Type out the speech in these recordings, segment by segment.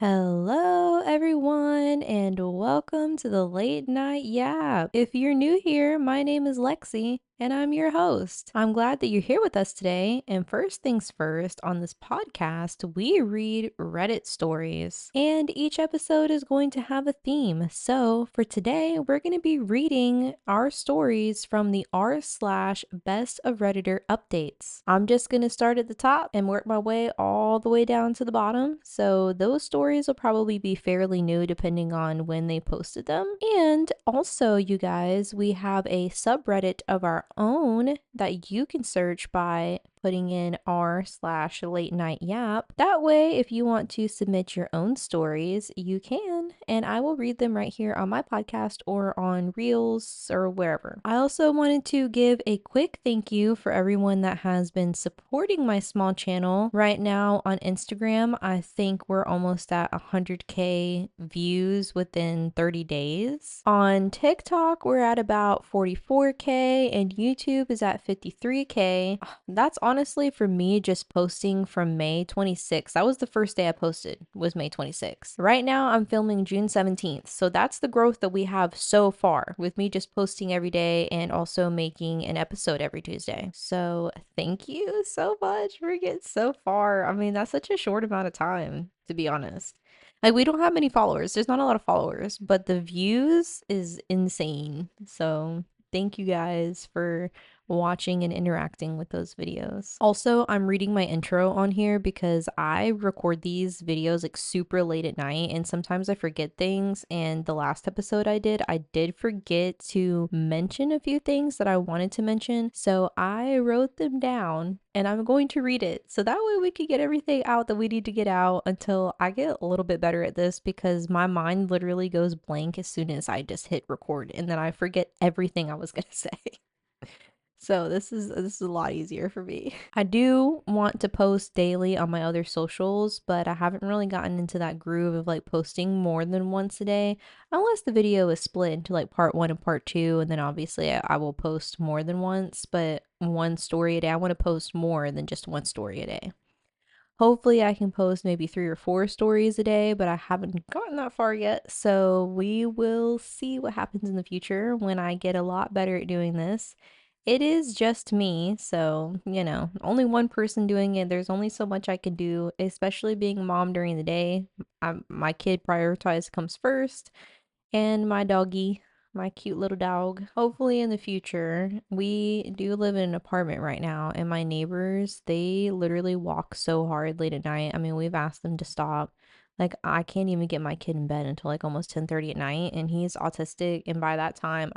Hello, everyone, and welcome to the Late Night Yap. If you're new here, my name is Lexi, and I'm your host. I'm glad that you're here with us today. And first things first, on this podcast, we read Reddit stories, and each episode is going to have a theme. So for today, we're going to be reading our stories from the r/slash Best of Redditor updates. I'm just going to start at the top and work my way all the way down to the bottom. So those stories will probably be fairly new depending on when they posted them. And also, you guys, we have a subreddit of our own that you can search by putting in r/slash late night yap. That way, if you want to submit your own stories, you can, and I will read them right here on my podcast or on Reels or wherever. I also wanted to give a quick thank you for everyone that has been supporting my small channel. Right now on Instagram, I think we're almost at 100K views within 30 days. On TikTok, we're at about 44K, and YouTube is at 53K. That's honestly for me just posting from May 26th. That was the first day I posted, was May 26th. Right now I'm filming June 17th. So that's the growth that we have so far with me just posting every day and also making an episode every Tuesday. So thank you so much for getting so far. I mean, that's such a short amount of time, to be honest. Like, we don't have many followers. There's not a lot of followers, but the views is insane. So thank you guys for watching and interacting with those videos. Also, I'm reading my intro on here because I record these videos like super late at night and sometimes I forget things, and the last episode I did forget to mention a few things that I wanted to mention, so I wrote them down and I'm going to read it so that way we can get everything out that we need to get out until I get a little bit better at this, because my mind literally goes blank as soon as I just hit record and then I forget everything I was gonna say. So this is a lot easier for me. I do want to post daily on my other socials, but I haven't really gotten into that groove of like posting more than once a day, unless the video is split into like part 1 and part 2, and then obviously I will post more than once, but one story a day. I want to post more than just one story a day. Hopefully I can post maybe 3 or 4 stories a day, but I haven't gotten that far yet. So we will see what happens in the future when I get a lot better at doing this. It is just me, so, only one person doing it. There's only so much I can do, especially being a mom during the day. My kid prioritized comes first, and my doggy, my cute little dog. Hopefully in the future, we do live in an apartment right now, and my neighbors, they literally walk so hard late at night. I mean, we've asked them to stop. Like, I can't even get my kid in bed until like almost 10:30 at night, and he's autistic, and by that time,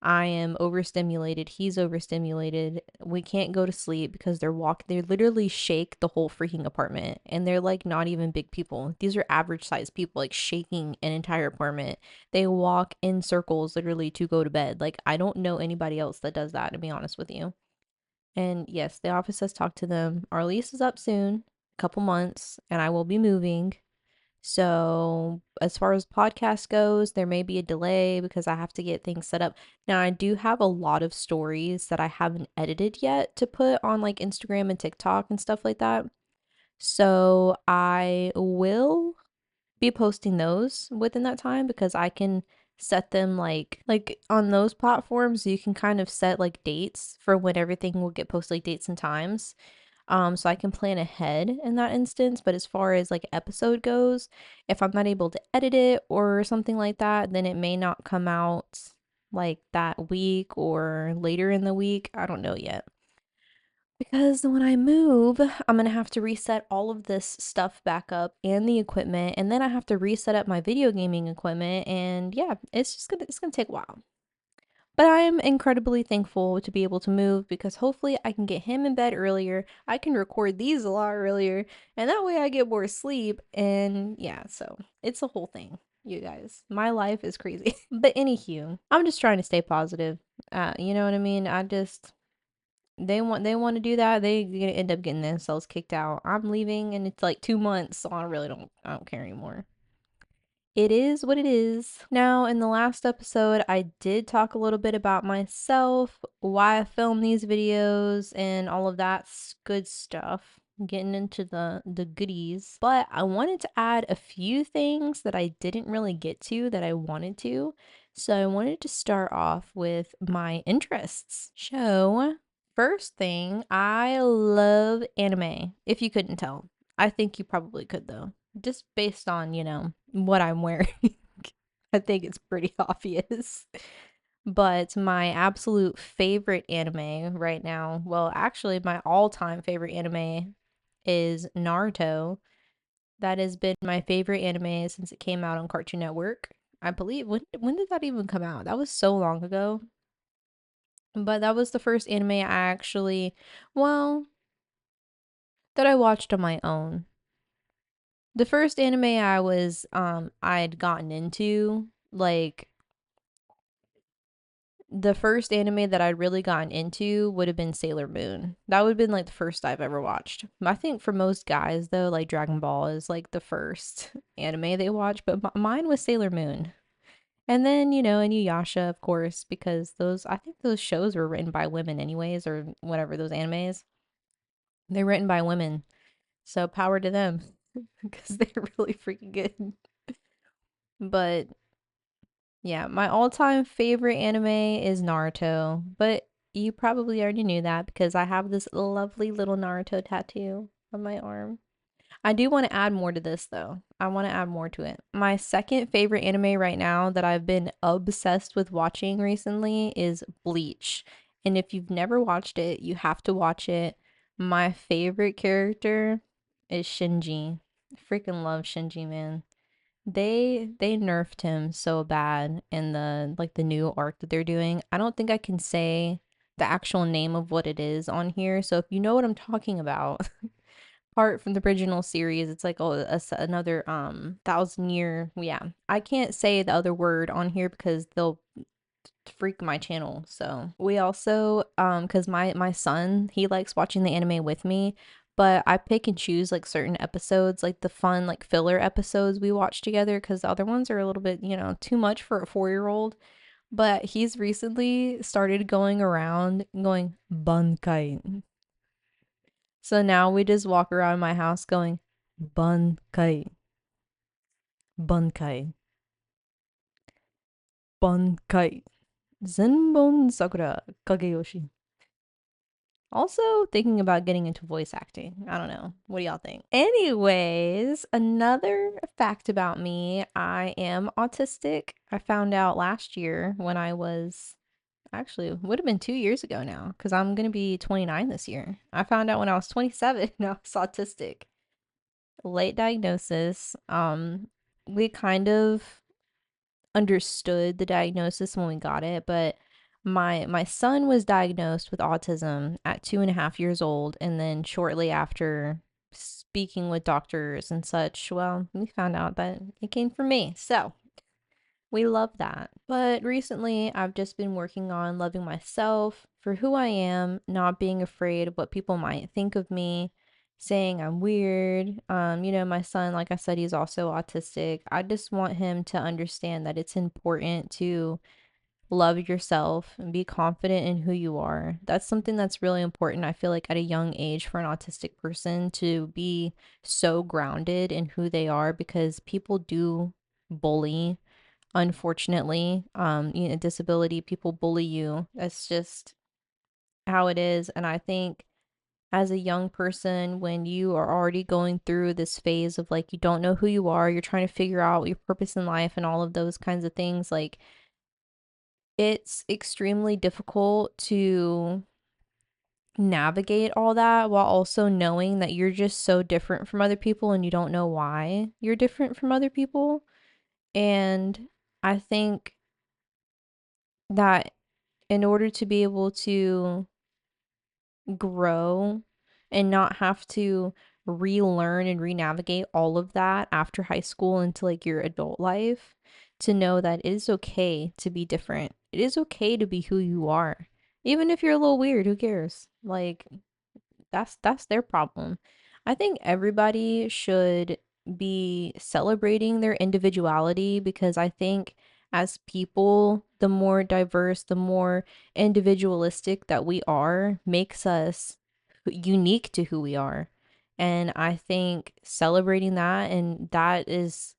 I am overstimulated. He's overstimulated. We can't go to sleep because they literally shake the whole freaking apartment. And they're like not even big people. These are average sized people, like shaking an entire apartment. They walk in circles literally to go to bed. Like, I don't know anybody else that does that, to be honest with you. And yes, the office has talked to them. Our lease is up soon, a couple months, and I will be moving. So, as far as podcast goes, there may be a delay because I have to get things set up. Now, I do have a lot of stories that I haven't edited yet to put on like Instagram and TikTok and stuff like that. So, I will be posting those within that time because I can set them like on those platforms you can kind of set like dates for when everything will get posted, like dates and times. So I can plan ahead in that instance. But as far as like episode goes, if I'm not able to edit it or something like that, then it may not come out like that week or later in the week. I don't know yet. Because when I move, I'm gonna have to reset all of this stuff back up and the equipment, and then I have to reset up my video gaming equipment, and yeah, it's gonna take a while. But I'm incredibly thankful to be able to move because hopefully I can get him in bed earlier. I can record these a lot earlier, and that way I get more sleep. And yeah, so it's a whole thing, you guys. My life is crazy. But anywho, I'm just trying to stay positive. You know what I mean? They want to do that. They gonna end up getting themselves kicked out. I'm leaving, and it's like 2 months, so I don't care anymore. It is what it is. Now, in the last episode, I did talk a little bit about myself, why I film these videos, and all of that good stuff. getting into the goodies. But I wanted to add a few things that I didn't really get to that I wanted to. So I wanted to start off with my interests. So, first thing, I love anime. If you couldn't tell. I think you probably could though. Just based on, what I'm wearing. I think it's pretty obvious. But my absolute favorite anime right now, well, actually, my all time favorite anime is Naruto. That has been my favorite anime since it came out on Cartoon Network. I believe when did that even come out? That was so long ago. But that was the first anime I actually, well, that I watched on my own. The first anime I'd gotten into, like the first anime that I'd really gotten into would have been Sailor Moon. That would have been like the first I've ever watched. I think for most guys though, like Dragon Ball is like the first anime they watch, but mine was Sailor Moon. And then, Inuyasha, of course, because I think those shows were written by women anyways, or whatever, those animes. They're written by women. So power to them because they're really freaking good. But yeah, my all-time favorite anime is Naruto, but you probably already knew that because I have this lovely little Naruto tattoo on my arm. I do want to add more to this though. I want to add more to it. My second favorite anime right now that I've been obsessed with watching recently is Bleach. And if you've never watched it, you have to watch it. My favorite character is Shinji. Freaking love Shinji, man. They nerfed him so bad in the new arc that they're doing. I don't think I can say the actual name of what it is on here. So if you know what I'm talking about, part from the original series, it's like another 1,000 year. Yeah, I can't say the other word on here because they'll freak my channel. So we also because my son, he likes watching the anime with me, but I pick and choose like certain episodes, like the fun like filler episodes we watch together, because the other ones are a little bit, too much for a 4-year-old. But he's recently started going around going bankai. So now we just walk around my house going bankai, bankai, bankai, zenbon sakura kageyoshi. Also thinking about getting into voice acting. I don't know. What do y'all think? Anyways, another fact about me, I am autistic. I found out last year when I was actually would have been 2 years ago now because I'm gonna be 29 this year. I found out when I was 27 and I was autistic. Late diagnosis. We kind of understood the diagnosis when we got it, but my son was diagnosed with autism at 2.5 years old, and then shortly after speaking with doctors and such, well, we found out that it came from me. So we love that. But recently, I've just been working on loving myself for who I am, not being afraid of what people might think of me, saying I'm weird. My son, like I said, he's also autistic. I just want him to understand that it's important to love yourself and be confident in who you are. That's something that's really important, I feel like, at a young age for an autistic person to be so grounded in who they are because people do bully, unfortunately. Disability, people bully you. That's just how it is. And I think as a young person, when you are already going through this phase of like you don't know who you are, you're trying to figure out your purpose in life and all of those kinds of things, like it's extremely difficult to navigate all that while also knowing that you're just so different from other people and you don't know why you're different from other people. And I think that in order to be able to grow and not have to relearn and re-navigate all of that after high school into like your adult life, to know that it is okay to be different. It is okay to be who you are. Even if you're a little weird, who cares? Like that's their problem. I think everybody should be celebrating their individuality because I think as people, the more diverse, the more individualistic that we are makes us unique to who we are. And I think celebrating that, and that is,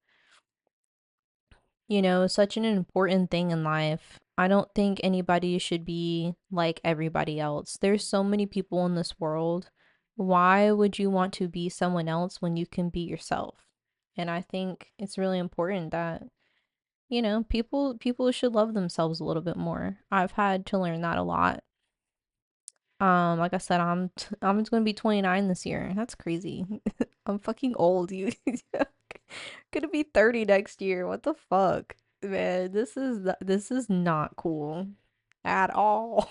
such an important thing in life. I don't think anybody should be like everybody else. There's so many people in this world. Why would you want to be someone else when you can be yourself? And I think it's really important that, people should love themselves a little bit more. I've had to learn that a lot. Like I said, I'm just gonna be 29 this year. That's crazy. I'm fucking old. You gonna be 30 next year. What the fuck? Man, this is not cool at all.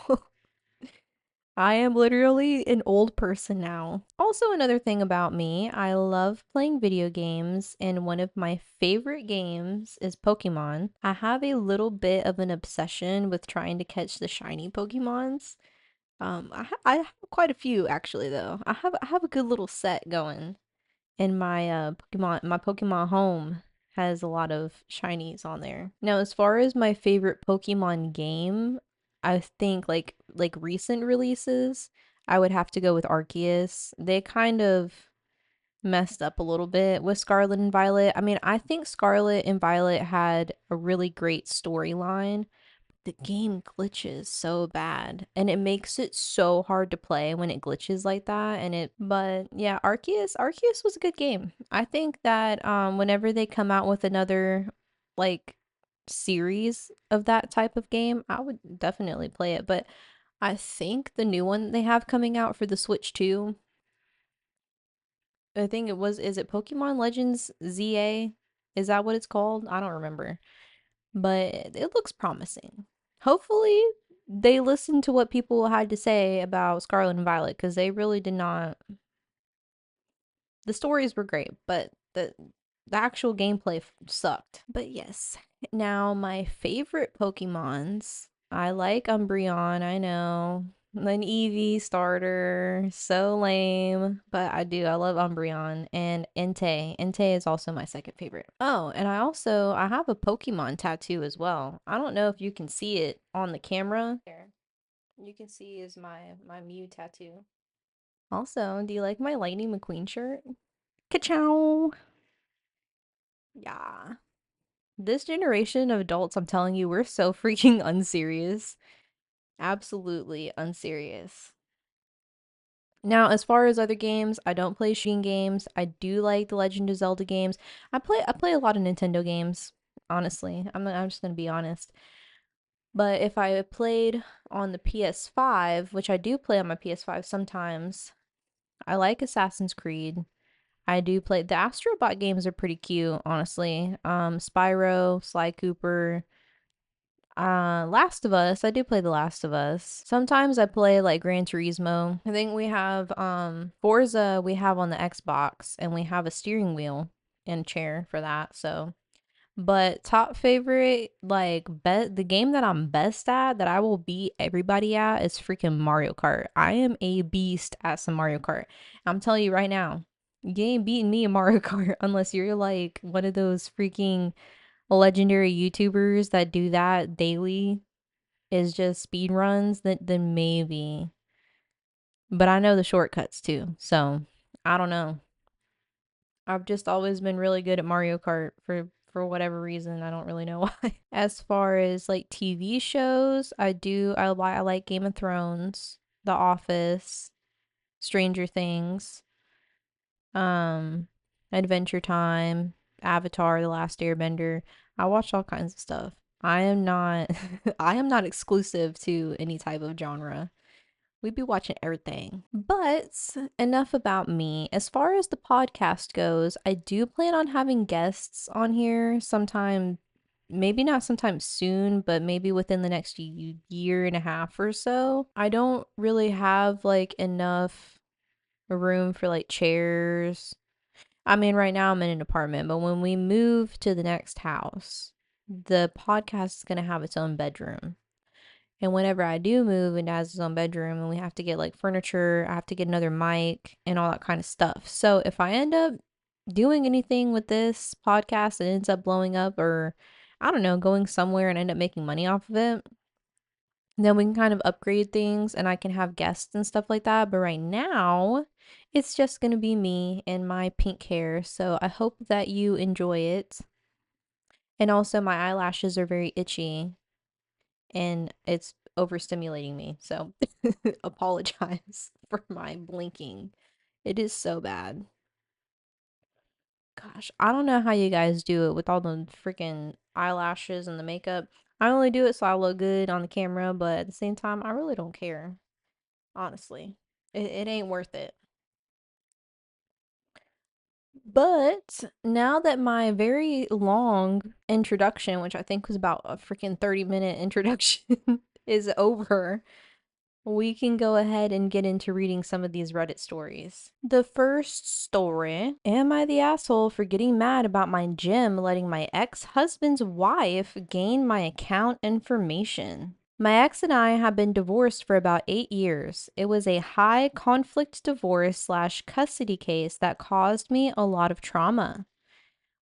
I am literally an old person now. Also, another thing about me, I love playing video games, and one of my favorite games is Pokemon. I have a little bit of an obsession with trying to catch the shiny Pokemons. I have quite a few actually though. I have a good little set going. And my Pokemon home has a lot of shinies on there. Now, as far as my favorite Pokemon game, I think like recent releases, I would have to go with Arceus. They kind of messed up a little bit with Scarlet and Violet. I mean, I think Scarlet and Violet had a really great storyline. The game glitches so bad, and it makes it so hard to play when it glitches like that. But yeah, Arceus was a good game. I think that whenever they come out with another like series of that type of game, I would definitely play it. But I think the new one they have coming out for the Switch too, I think is it Pokemon Legends ZA? Is that what it's called? I don't remember, but it looks promising. Hopefully, they listened to what people had to say about Scarlet and Violet, because they really did not. The stories were great, but the actual gameplay sucked. But yes, now my favorite Pokemons. I like Umbreon, I know. An Eevee starter, so lame, but I do. I love Umbreon and Entei. Entei is also my second favorite. Oh, and I have a Pokemon tattoo as well. I don't know if you can see it on the camera. There, you can see is my Mew tattoo. Also, do you like my Lightning McQueen shirt? Ka-chow! Yeah. This generation of adults, I'm telling you, we're so freaking unserious. Absolutely unserious. Now, as far as other games, I don't play shooting games. I do like the Legend of Zelda games. I play a lot of Nintendo games, honestly. I'm just gonna be honest. But if I played on the PS5, which I do play on my PS5 sometimes, I like Assassin's Creed. I do play the Astrobot games are pretty cute, honestly. Spyro, Sly Cooper, Last of Us. I do play The Last of Us. Sometimes I play like Gran Turismo. I think we have Forza we have on the Xbox, and we have a steering wheel and chair for that. So, but top favorite, like the game that I'm best at, that I will beat everybody at, is freaking Mario Kart. I am a beast at some Mario Kart. I'm telling you right now, you ain't beating me in Mario Kart unless you're like one of those freaking legendary YouTubers that do that daily, is just speed runs. Then maybe. But I know the shortcuts too, so I don't know. I've just always been really good at Mario Kart for whatever reason. I don't really know why. As far as like TV shows, I like Game of Thrones, The Office, Stranger Things, um, Adventure Time, Avatar, The Last Airbender. I watch all kinds of stuff. I am not I am not exclusive to any type of genre. We'd be watching everything. But enough about me. As far as the podcast goes, I do plan on having guests on here sometime, maybe not sometime soon, but maybe within the next year and a half or so. I don't really have like enough room for like chairs. I mean, right now I'm in an apartment, but when we move to the next house, the podcast is going to have its own bedroom. And whenever I do move and it has its own bedroom and we have to get like furniture, I have to get another mic and all that kind of stuff. So if I end up doing anything with this podcast and ends up blowing up, or I don't know, going somewhere and end up making money off of it, then we can kind of upgrade things and I can have guests and stuff like that. But right now, It's just gonna be me and my pink hair, so I hope that you enjoy it. And also, my eyelashes are very itchy and it's overstimulating me, so apologize for my blinking. It is so bad. Gosh, I don't know how you guys do it with all the freaking eyelashes and the makeup. I only do it so I look good on the camera, but at the same time, I really don't care. Honestly, it ain't worth it. But now that my very long introduction, which I think was about a freaking 30-minute introduction, is over, we can go ahead and get into reading some of these Reddit stories. The first story: Am I the asshole for getting mad about my gym letting my ex-husband's wife gain my account information? My ex and I have been divorced for about 8 years. It was a high conflict divorce slash custody case that caused me a lot of trauma.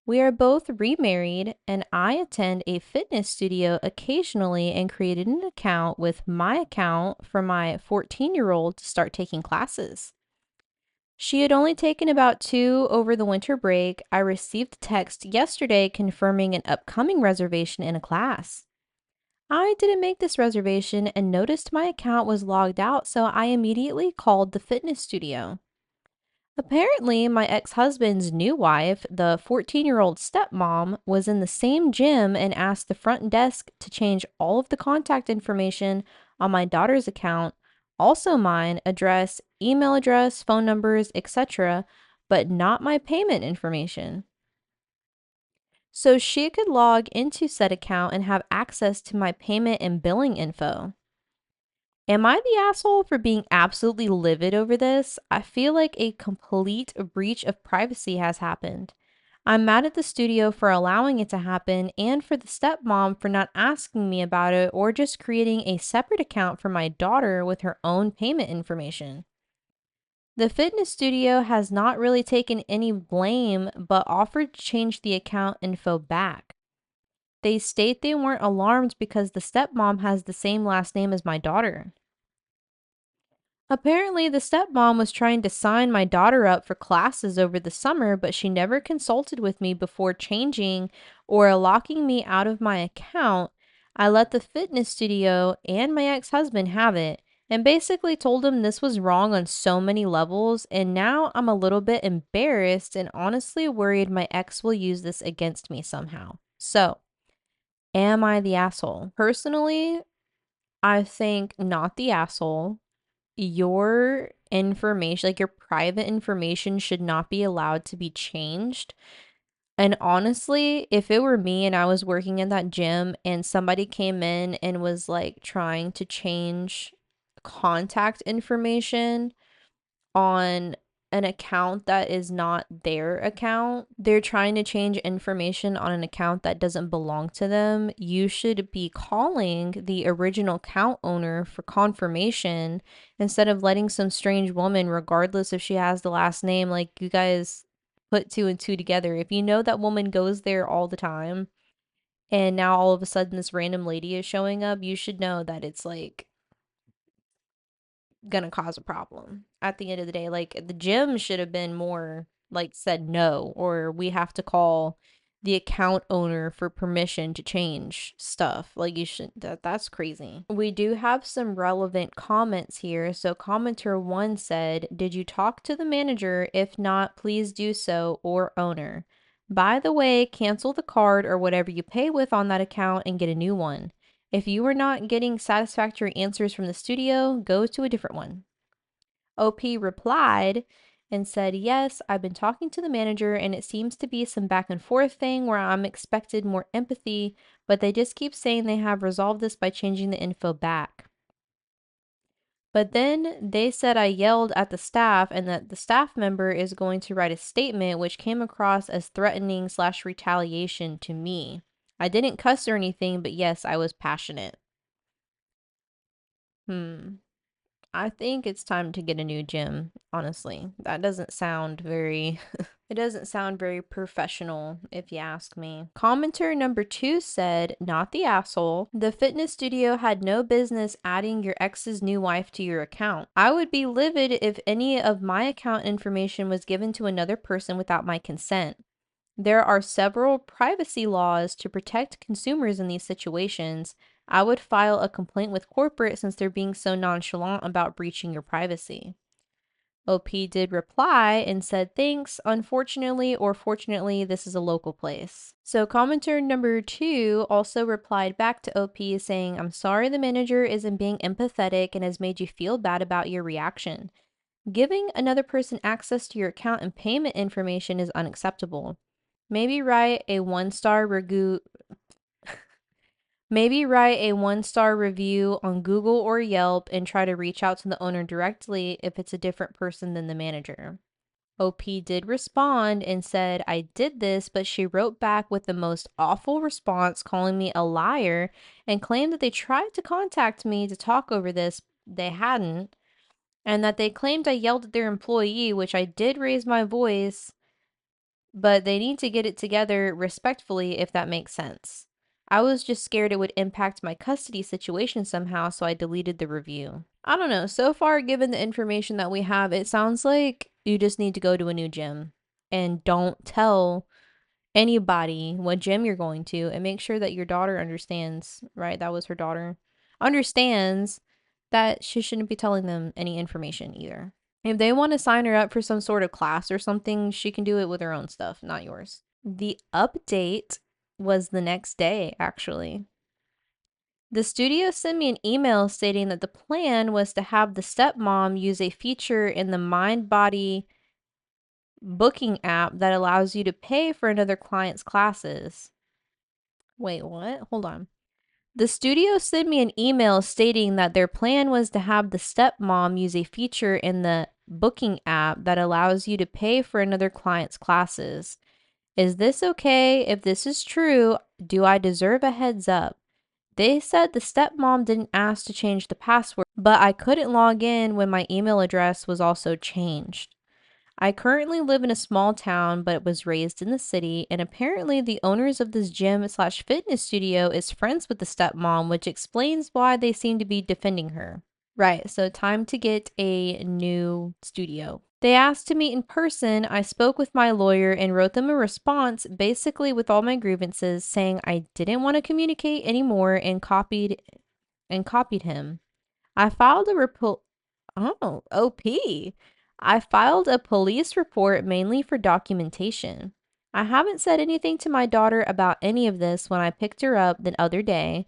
We are both remarried, and I attend a fitness studio occasionally and created an account with my account for my 14-year-old to start taking classes. She had only taken about 2 over the winter break. I received a text yesterday confirming an upcoming reservation in a class. I didn't make this reservation and noticed my account was logged out, so I immediately called the fitness studio. Apparently, my ex-husband's new wife, the 14-year-old stepmom, was in the same gym and asked the front desk to change all of the contact information on my daughter's account, also mine, address, email address, phone numbers, etc., but not my payment information, so she could log into said account and have access to my payment and billing info. Am I the asshole for being absolutely livid over this? I feel like a complete breach of privacy has happened. I'm mad at the studio for allowing it to happen and for the stepmom for not asking me about it or just creating a separate account for my daughter with her own payment information. The fitness studio has not really taken any blame but offered to change the account info back. They state they weren't alarmed because the stepmom has the same last name as my daughter. Apparently, the stepmom was trying to sign my daughter up for classes over the summer, but she never consulted with me before changing or locking me out of my account. I let the fitness studio and my ex-husband have it and basically told him this was wrong on so many levels, and now I'm a little bit embarrassed and honestly worried my ex will use this against me somehow. So, am I the asshole? Personally, I think not the asshole. Your information, like your private information, should not be allowed to be changed. And honestly, if it were me and I was working in that gym and somebody came in and was like trying to change contact information on an account that is not their account, they're trying to change information on an account that doesn't belong to them, you should be calling the original account owner for confirmation instead of letting some strange woman, regardless if she has the last name, like you guys put 2 and 2 together. If you know that woman goes there all the time and now all of a sudden this random lady is showing up, you should know that it's like gonna cause a problem at the end of the day. Like the gym should have been more like said no, or we have to call the account owner for permission to change stuff. Like you should that's crazy. We do have some relevant comments here. So commenter 1 said, "Did you talk to the manager? If not, please do so, or owner. By the way, cancel the card or whatever you pay with on that account and get a new one. If you are not getting satisfactory answers from the studio, go to a different one." OP replied and said, "Yes, I've been talking to the manager and it seems to be some back and forth thing where I'm expected more empathy, but they just keep saying they have resolved this by changing the info back. But then they said I yelled at the staff and that the staff member is going to write a statement which came across as threatening slash retaliation to me. I didn't cuss or anything, but yes, I was passionate." I think it's time to get a new gym, honestly. That doesn't sound very it doesn't sound very professional if you ask me. Commenter number 2 said, "Not the asshole. The fitness studio had no business adding your ex's new wife to your account. I would be livid if any of my account information was given to another person without my consent. There are several privacy laws to protect consumers in these situations. I would file a complaint with corporate since they're being so nonchalant about breaching your privacy." OP did reply and said, "Thanks. Unfortunately or fortunately, this is a local place." So commenter number 2 also replied back to OP saying, "I'm sorry the manager isn't being empathetic and has made you feel bad about your reaction. Giving another person access to your account and payment information is unacceptable. Maybe write a one-star review on Google or Yelp and try to reach out to the owner directly if it's a different person than the manager." OP did respond and said, "I did this," but she wrote back with the most awful response, calling me a liar and claimed that they tried to contact me to talk over this. They hadn't, and that they claimed I yelled at their employee, which I did raise my voice, but they need to get it together respectfully, if that makes sense. I was just scared it would impact my custody situation somehow, so I deleted the review. I don't know. So far, given the information that we have, it sounds like you just need to go to a new gym and don't tell anybody what gym you're going to, and make sure that your daughter understands, right? That was her daughter. Understands that she shouldn't be telling them any information either. If they want to sign her up for some sort of class or something, she can do it with her own stuff, not yours. The update was the next day, actually. The studio sent me an email stating that the plan was to have the stepmom use a feature in the Mind Body booking app that allows you to pay for another client's classes. Wait, what? Hold on. The studio sent me an email stating that their plan was to have the stepmom use a feature in the booking app that allows you to pay for another client's classes. Is this okay? If this is true, do I deserve a heads up? They said the stepmom didn't ask to change the password, but I couldn't log in when my email address was also changed. I currently live in a small town, but was raised in the city, and apparently the owners of this gym/fitness studio is friends with the stepmom, which explains why they seem to be defending her. Right, so time to get a new studio. They asked to meet in person. I spoke with my lawyer and wrote them a response, basically with all my grievances, saying I didn't want to communicate anymore and copied him. I filed a report. Oh, OP. I filed a police report mainly for documentation. I haven't said anything to my daughter about any of this when I picked her up the other day.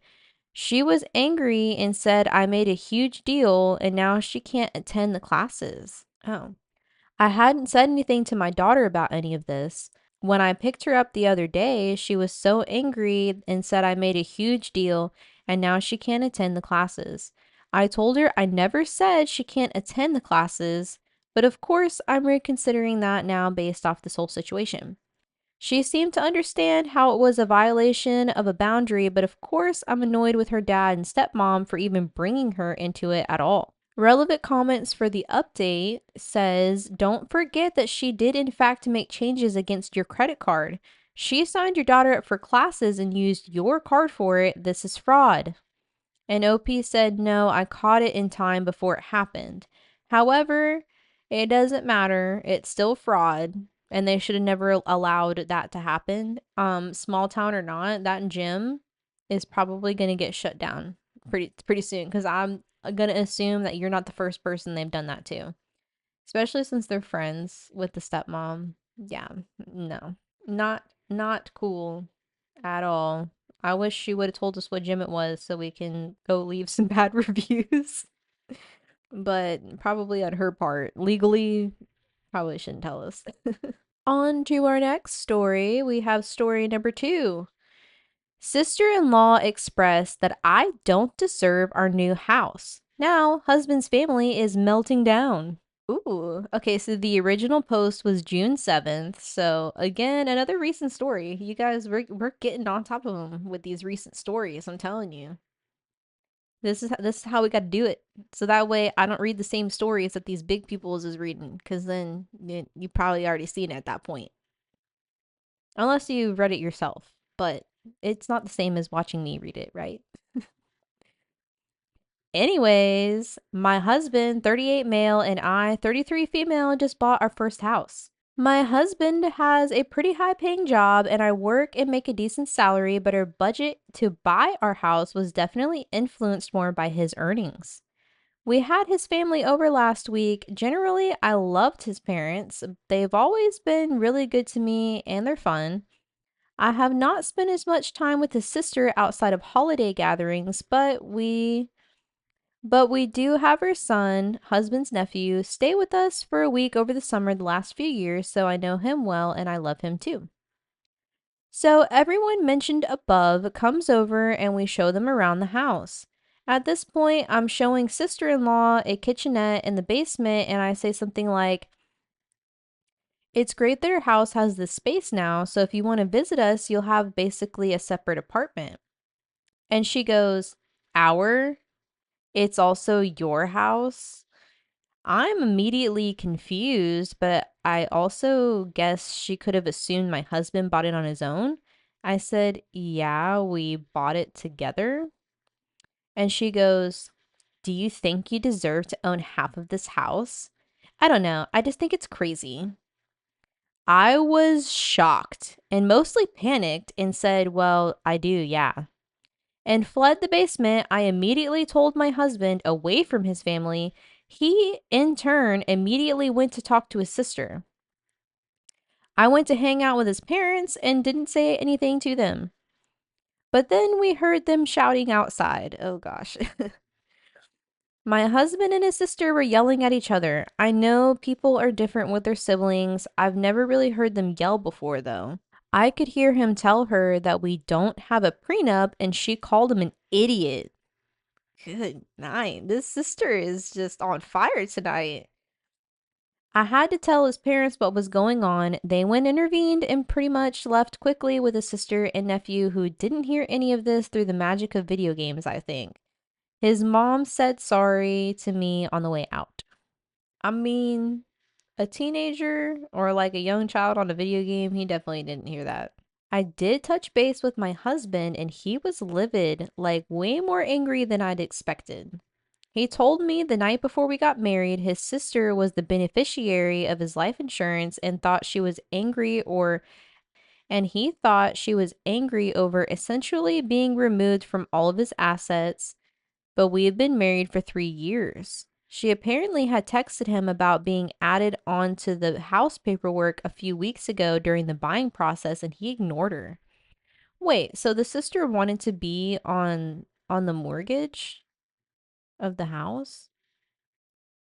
She was angry and said I made a huge deal and now she can't attend the classes. Oh. I hadn't said anything to my daughter about any of this. When I picked her up the other day, she was so angry and said I made a huge deal and now she can't attend the classes. I told her I never said she can't attend the classes, but of course I'm reconsidering that now based off this whole situation. She seemed to understand how it was a violation of a boundary, but of course I'm annoyed with her dad and stepmom for even bringing her into it at all. Relevant comments for the update says, "Don't forget that she did in fact make changes against your credit card. She signed your daughter up for classes and used your card for it. This is fraud." And OP said, "No, I caught it in time before it happened. However, it doesn't matter. It's still fraud. And they should have never allowed that to happen. Small town or not, that gym is probably going to get shut down pretty soon, because I'm going to assume that you're not the first person they've done that to. Especially since they're friends with the stepmom. Yeah, no. Not cool at all. I wish she would have told us what gym it was so we can go leave some bad reviews. But probably on her part. Legally, probably shouldn't tell us. On to our next story. We have story number 2. Sister-in-law expressed that I don't deserve our new house. Now, husband's family is melting down. Ooh, okay, so the original post was June 7th. So, again, another recent story. You guys, we're getting on top of them with these recent stories, I'm telling you. This is how we got to do it. So that way I don't read the same stories that these big peoples is reading, because then you probably already seen it at that point. Unless you read it yourself, but it's not the same as watching me read it, right? Anyways, my husband, 38 male, and I, 33 female, just bought our first house. My husband has a pretty high paying job and I work and make a decent salary, but our budget to buy our house was definitely influenced more by his earnings. We had his family over last week. Generally, I loved his parents. They've always been really good to me and they're fun. I have not spent as much time with his sister outside of holiday gatherings, but we do have her son, husband's nephew, stay with us for a week over the summer the last few years, so I know him well and I love him too. So everyone mentioned above comes over and we show them around the house. At this point, I'm showing sister-in-law a kitchenette in the basement and I say something like, "It's great that your house has this space now, so if you want to visit us, you'll have basically a separate apartment." And she goes, "Our? It's also your house?" I'm immediately confused, but I also guess she could have assumed my husband bought it on his own. I said, "Yeah, we bought it together." And she goes, "Do you think you deserve to own half of this house?" I don't know. I just think it's crazy. I was shocked and mostly panicked and said, "Well, I do, yeah." And fled the basement. I immediately told my husband away from his family. He, in turn, immediately went to talk to his sister. I went to hang out with his parents and didn't say anything to them. But then we heard them shouting outside. Oh gosh. My husband and his sister were yelling at each other. I know people are different with their siblings. I've never really heard them yell before, though. I could hear him tell her that we don't have a prenup, and she called him an idiot. Good night. This sister is just on fire tonight. I had to tell his parents what was going on. They went intervened and pretty much left quickly with his sister and nephew who didn't hear any of this through the magic of video games, I think. His mom said sorry to me on the way out. I mean, a teenager or like a young child on a video game, he definitely didn't hear that. I did touch base with my husband and he was livid, like way more angry than I'd expected. He told me the night before we got married, his sister was the beneficiary of his life insurance and he thought she was angry over essentially being removed from all of his assets, but we had been married for 3 years. She apparently had texted him about being added onto the house paperwork a few weeks ago during the buying process and he ignored her. Wait, so the sister wanted to be on the mortgage of the house?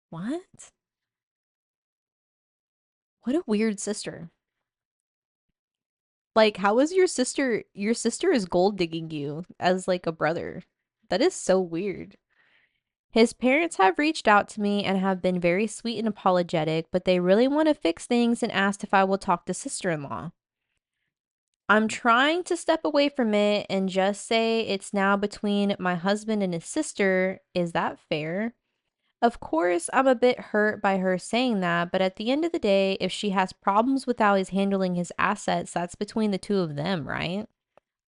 What? What a weird sister. Like, how is your sister is gold digging you as like a brother? That is so weird. His parents have reached out to me and have been very sweet and apologetic, but they really want to fix things and asked if I will talk to sister-in-law. I'm trying to step away from it and just say it's now between my husband and his sister. Is that fair? Of course, I'm a bit hurt by her saying that, but at the end of the day, if she has problems with how he's handling his assets, that's between the two of them, right?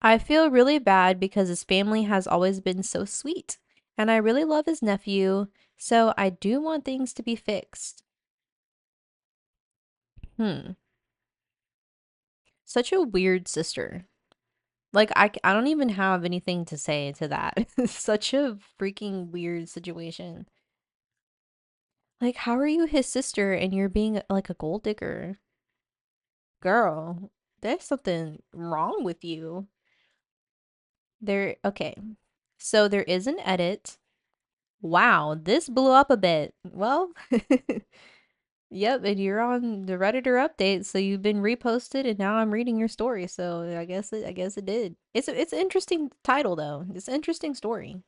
I feel really bad because his family has always been so sweet, and I really love his nephew, so I do want things to be fixed. Hmm. Such a weird sister. Like, I don't even have anything to say to that. Such a freaking weird situation. Like, how are you his sister and you're being like a gold digger? Girl, there's something wrong with you. Okay. So there is an edit. Wow, this blew up a bit. Well, yep, and you're on the Redditor update, so you've been reposted and now I'm reading your story. So I guess it did. It's an interesting title though. It's an interesting story.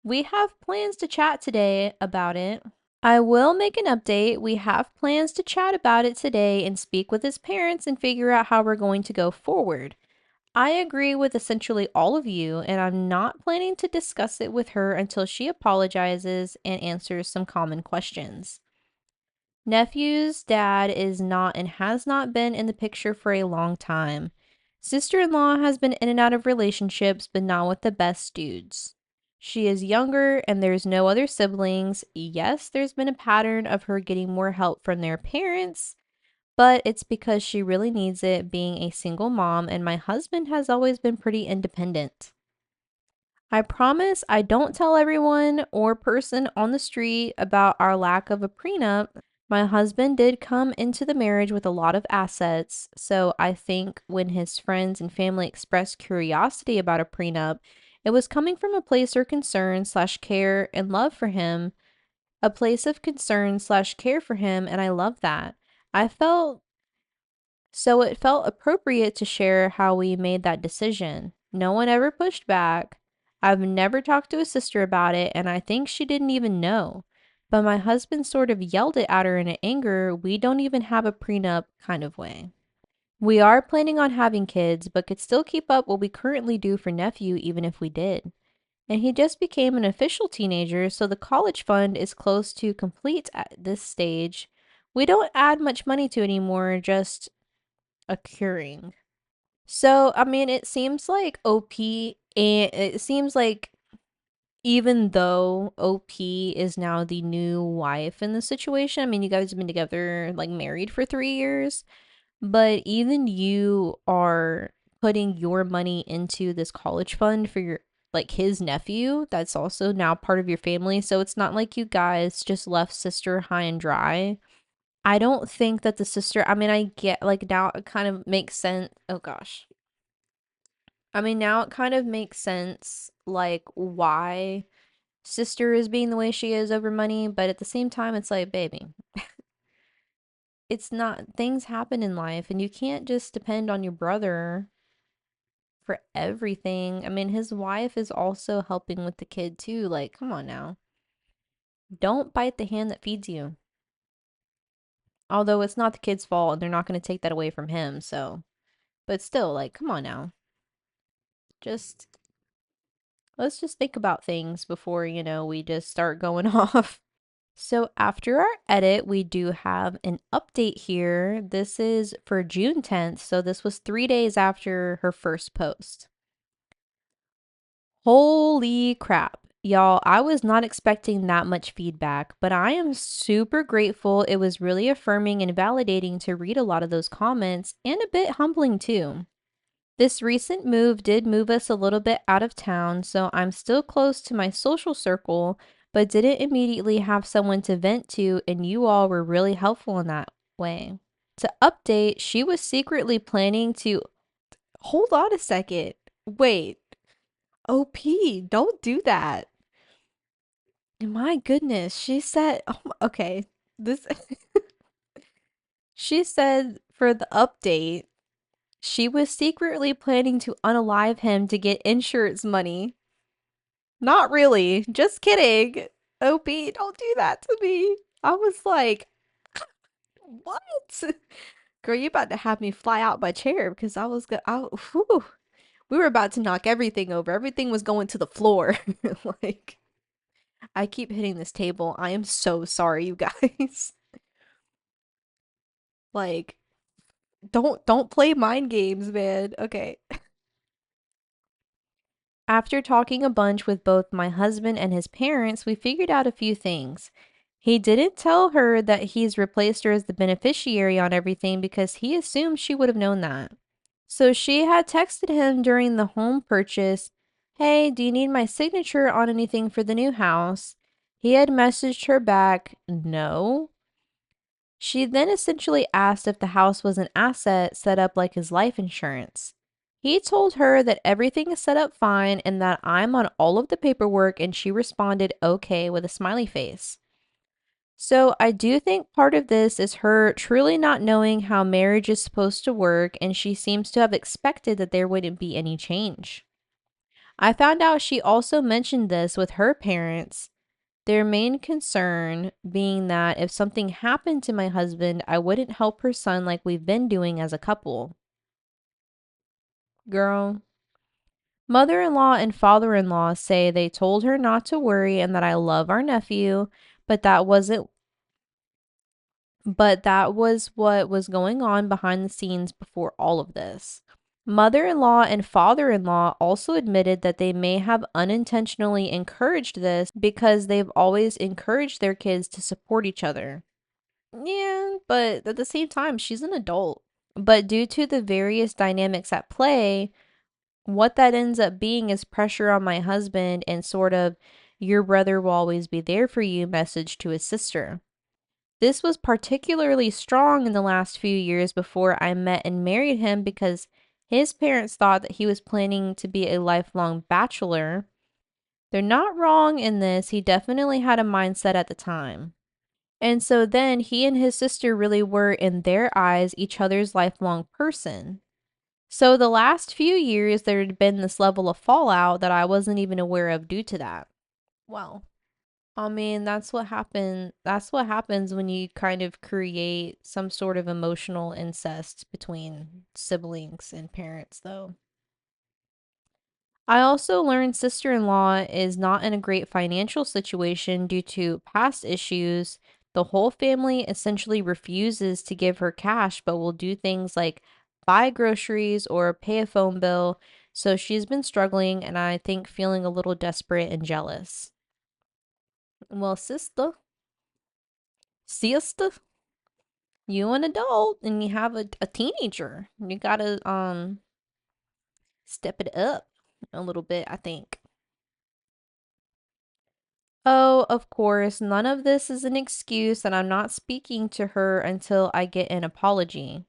We have plans to chat today about it. I will make an update. We have plans to chat about it today and speak with his parents and figure out how we're going to go forward. I agree with essentially all of you, and I'm not planning to discuss it with her until she apologizes and answers some common questions. Nephew's dad is not and has not been in the picture for a long time. Sister-in-law has been in and out of relationships, but not with the best dudes. She is younger and there's no other siblings. Yes, there's been a pattern of her getting more help from their parents, but it's because she really needs it being a single mom, and my husband has always been pretty independent. I promise I don't tell everyone or person on the street about our lack of a prenup. My husband did come into the marriage with a lot of assets, so I think when his friends and family expressed curiosity about a prenup, it was coming from a place of concern slash care and love for him, a place of concern slash care for him, and I love that. I felt So it felt appropriate to share how we made that decision. No one ever pushed back. I've never talked to a sister about it, and I think she didn't even know. But my husband sort of yelled it at her in anger, we don't even have a prenup kind of way. We are planning on having kids, but could still keep up what we currently do for nephew even if we did. And he just became an official teenager, so the college fund is close to complete at this stage. We don't add much money to it anymore, just occurring. So, I mean, it seems like OP, and it seems like even though OP is now the new wife in the situation, I mean, you guys have been together, like married for 3 years, but even you are putting your money into this college fund for your, like his nephew, that's also now part of your family. So it's not like you guys just left sister high and dry. I don't think that the sister, I mean, I get like now it kind of makes sense. Oh gosh. I mean, now it kind of makes sense like why sister is being the way she is over money, but at the same time, it's like, baby, it's not, things happen in life and you can't just depend on your brother for everything. I mean, his wife is also helping with the kid too. Like, come on now. Don't bite the hand that feeds you. Although it's not the kid's fault and they're not going to take that away from him, so. But still, like, come on now. Just let's just think about things before, we just start going off. So after our edit, we do have an update here. This is for June 10th, so this was 3 days after her first post. Holy crap. Y'all, I was not expecting that much feedback, but I am super grateful. It was really affirming and validating to read a lot of those comments and a bit humbling too. This recent move did move us a little bit out of town, so I'm still close to my social circle, but didn't immediately have someone to vent to, and you all were really helpful in that way. To update, she was secretly planning to. Hold on a second. Wait. OP, don't do that. My goodness, she said, oh, okay, this. She said for the update, she was secretly planning to unalive him to get insurance money. Not really. Just kidding. OP, don't do that to me. I was like, what? Girl, you about to have me fly out my chair because I was whew, we were about to knock everything over. Everything was going to the floor. Like, I keep hitting this table. I am so sorry, you guys. Like, don't play mind games, man. Okay. After talking a bunch with both my husband and his parents, we figured out a few things. He didn't tell her that he's replaced her as the beneficiary on everything because he assumed she would have known that. So she had texted him during the home purchase, "Hey, do you need my signature on anything for the new house?" He had messaged her back, "No." She then essentially asked if the house was an asset set up like his life insurance. He told her that everything is set up fine and that I'm on all of the paperwork, and she responded okay with a smiley face. So I do think part of this is her truly not knowing how marriage is supposed to work, and she seems to have expected that there wouldn't be any change. I found out she also mentioned this with her parents, their main concern being that if something happened to my husband, I wouldn't help her son like we've been doing as a couple. Girl. Mother-in-law and father-in-law say they told her not to worry and that I love our nephew, but that wasn't but that was what was going on behind the scenes before all of this. Mother-in-law and father-in-law also admitted that they may have unintentionally encouraged this because they've always encouraged their kids to support each other. Yeah, but at the same time, she's an adult. But due to the various dynamics at play, what that ends up being is pressure on my husband and sort of your brother will always be there for you message to his sister. This was particularly strong in the last few years before I met and married him because his parents thought that he was planning to be a lifelong bachelor. They're not wrong in this. He definitely had a mindset at the time. And so then he and his sister really were, in their eyes, each other's lifelong person. So the last few years, there had been this level of fallout that I wasn't even aware of due to that. Well, I mean, that's what happened. That's what happens when you kind of create some sort of emotional incest between siblings and parents, though. I also learned sister-in-law is not in a great financial situation due to past issues. The whole family essentially refuses to give her cash, but will do things like buy groceries or pay a phone bill. So she's been struggling and I think feeling a little desperate and jealous. Well, sister, you an adult and you have a teenager. You gotta step it up a little bit, I think. Oh, of course, none of this is an excuse, and I'm not speaking to her until I get an apology.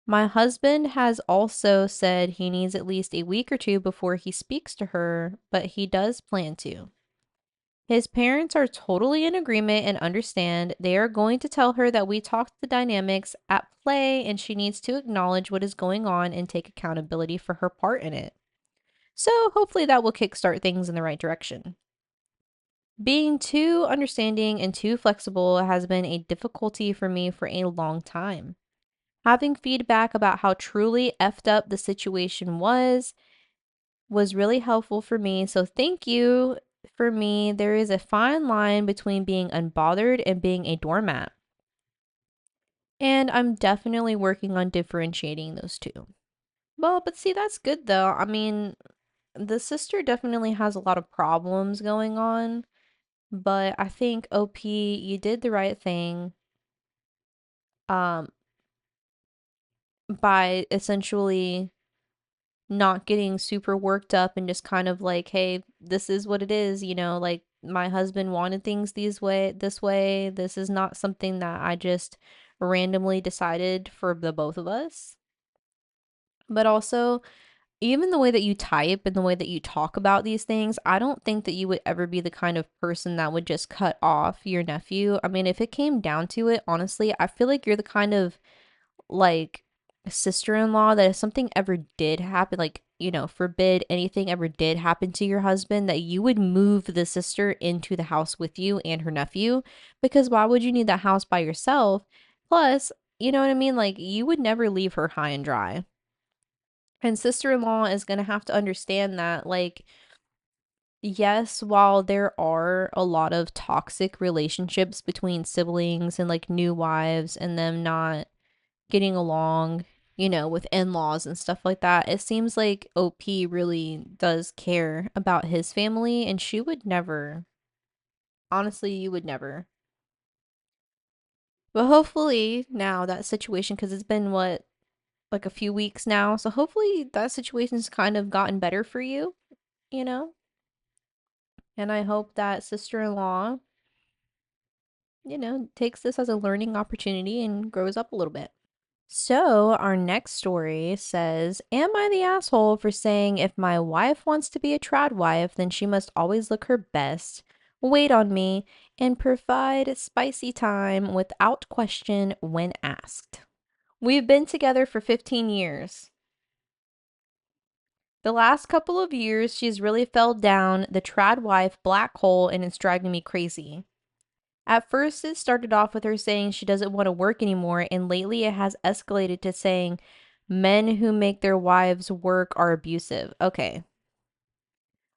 My husband has also said he needs at least a week or two before he speaks to her, but he does plan to. His parents are totally in agreement and understand. They are going to tell her that we talked the dynamics at play and she needs to acknowledge what is going on and take accountability for her part in it. So hopefully that will kickstart things in the right direction. Being too understanding and too flexible has been a difficulty for me for a long time. Having feedback about how truly effed up the situation was really helpful for me. So thank you. For me, there is a fine line between being unbothered and being a doormat. And I'm definitely working on differentiating those two. Well, but see, that's good though. I mean, the sister definitely has a lot of problems going on. But I think OP, you did the right thing um by essentially not getting super worked up and just kind of like, hey, this is what it is, like my husband wanted things this way. This is not something that I just randomly decided for the both of us. But also, even the way that you type and the way that you talk about these things, I don't think that you would ever be the kind of person that would just cut off your nephew. I mean, if it came down to it, honestly, I feel like you're the kind of like sister-in-law that if something ever did happen, like, forbid anything ever did happen to your husband, that you would move the sister into the house with you and her nephew, because why would you need that house by yourself? Plus, you know what I mean? Like, you would never leave her high and dry. And sister-in-law is going to have to understand that, like, yes, while there are a lot of toxic relationships between siblings and like new wives and them not getting along, with in-laws and stuff like that, it seems like OP really does care about his family and she would never. Honestly, you would never. But hopefully now that situation, because it's been what, like a few weeks now, so hopefully that situation's kind of gotten better for you, you know? And I hope that sister-in-law, takes this as a learning opportunity and grows up a little bit. So, our next story says, am I the asshole for saying if my wife wants to be a trad wife, then she must always look her best, wait on me, and provide spicy time without question when asked? We've been together for 15 years. The last couple of years, she's really fell down the trad wife black hole and it's driving me crazy. At first, it started off with her saying she doesn't want to work anymore, and lately it has escalated to saying, Men who make their wives work are abusive. Okay.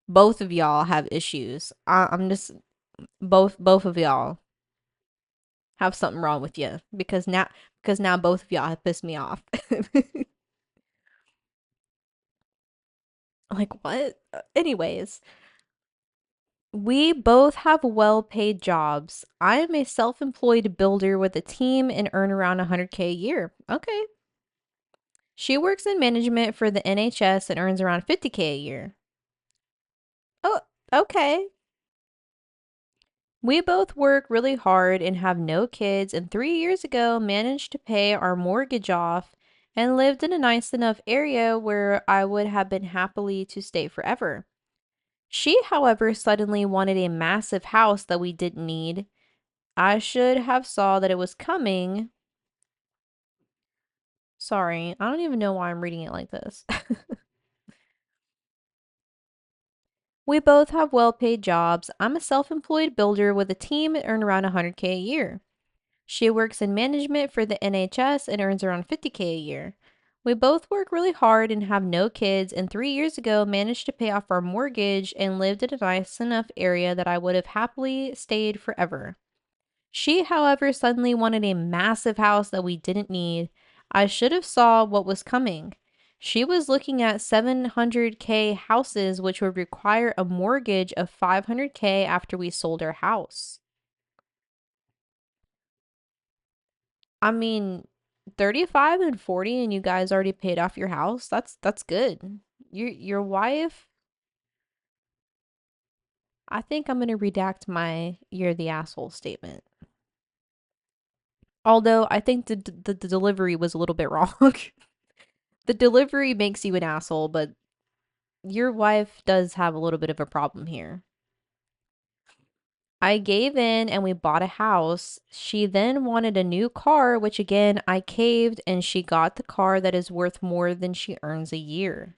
Both of y'all have issues. I'm just both of y'all have something wrong with you because now both of y'all have pissed me off. Like what? Anyways, we both have well-paid jobs. I am a self-employed builder with a team and earn around 100K a year. Okay. She works in management for the NHS and earns around 50K a year. Oh, okay. We both work really hard and have no kids, and 3 years ago managed to pay our mortgage off and lived in a nice enough area where I would have been happily to stay forever. She, however, suddenly wanted a massive house that we didn't need. I should have saw that it was coming. Sorry, I don't even know why I'm reading it like this. We both have well-paid jobs. I'm a self-employed builder with a team and earn around 100K a year. She works in management for the NHS and earns around 50K a year. We both work really hard and have no kids, and 3 years ago managed to pay off our mortgage and lived in a nice enough area that I would have happily stayed forever. She, however, suddenly wanted a massive house that we didn't need. I should have saw what was coming. She was looking at 700K houses, which would require a mortgage of 500K after we sold our house. I mean, 35 and 40 and you guys already paid off your house. That's good. Your wife, I think I'm going to redact my "you're the asshole" statement. Although I think the delivery was a little bit wrong. The delivery makes you an asshole, but your wife does have a little bit of a problem here. I gave in and we bought a house. She then wanted a new car, which again I caved, and she got the car that is worth more than she earns a year.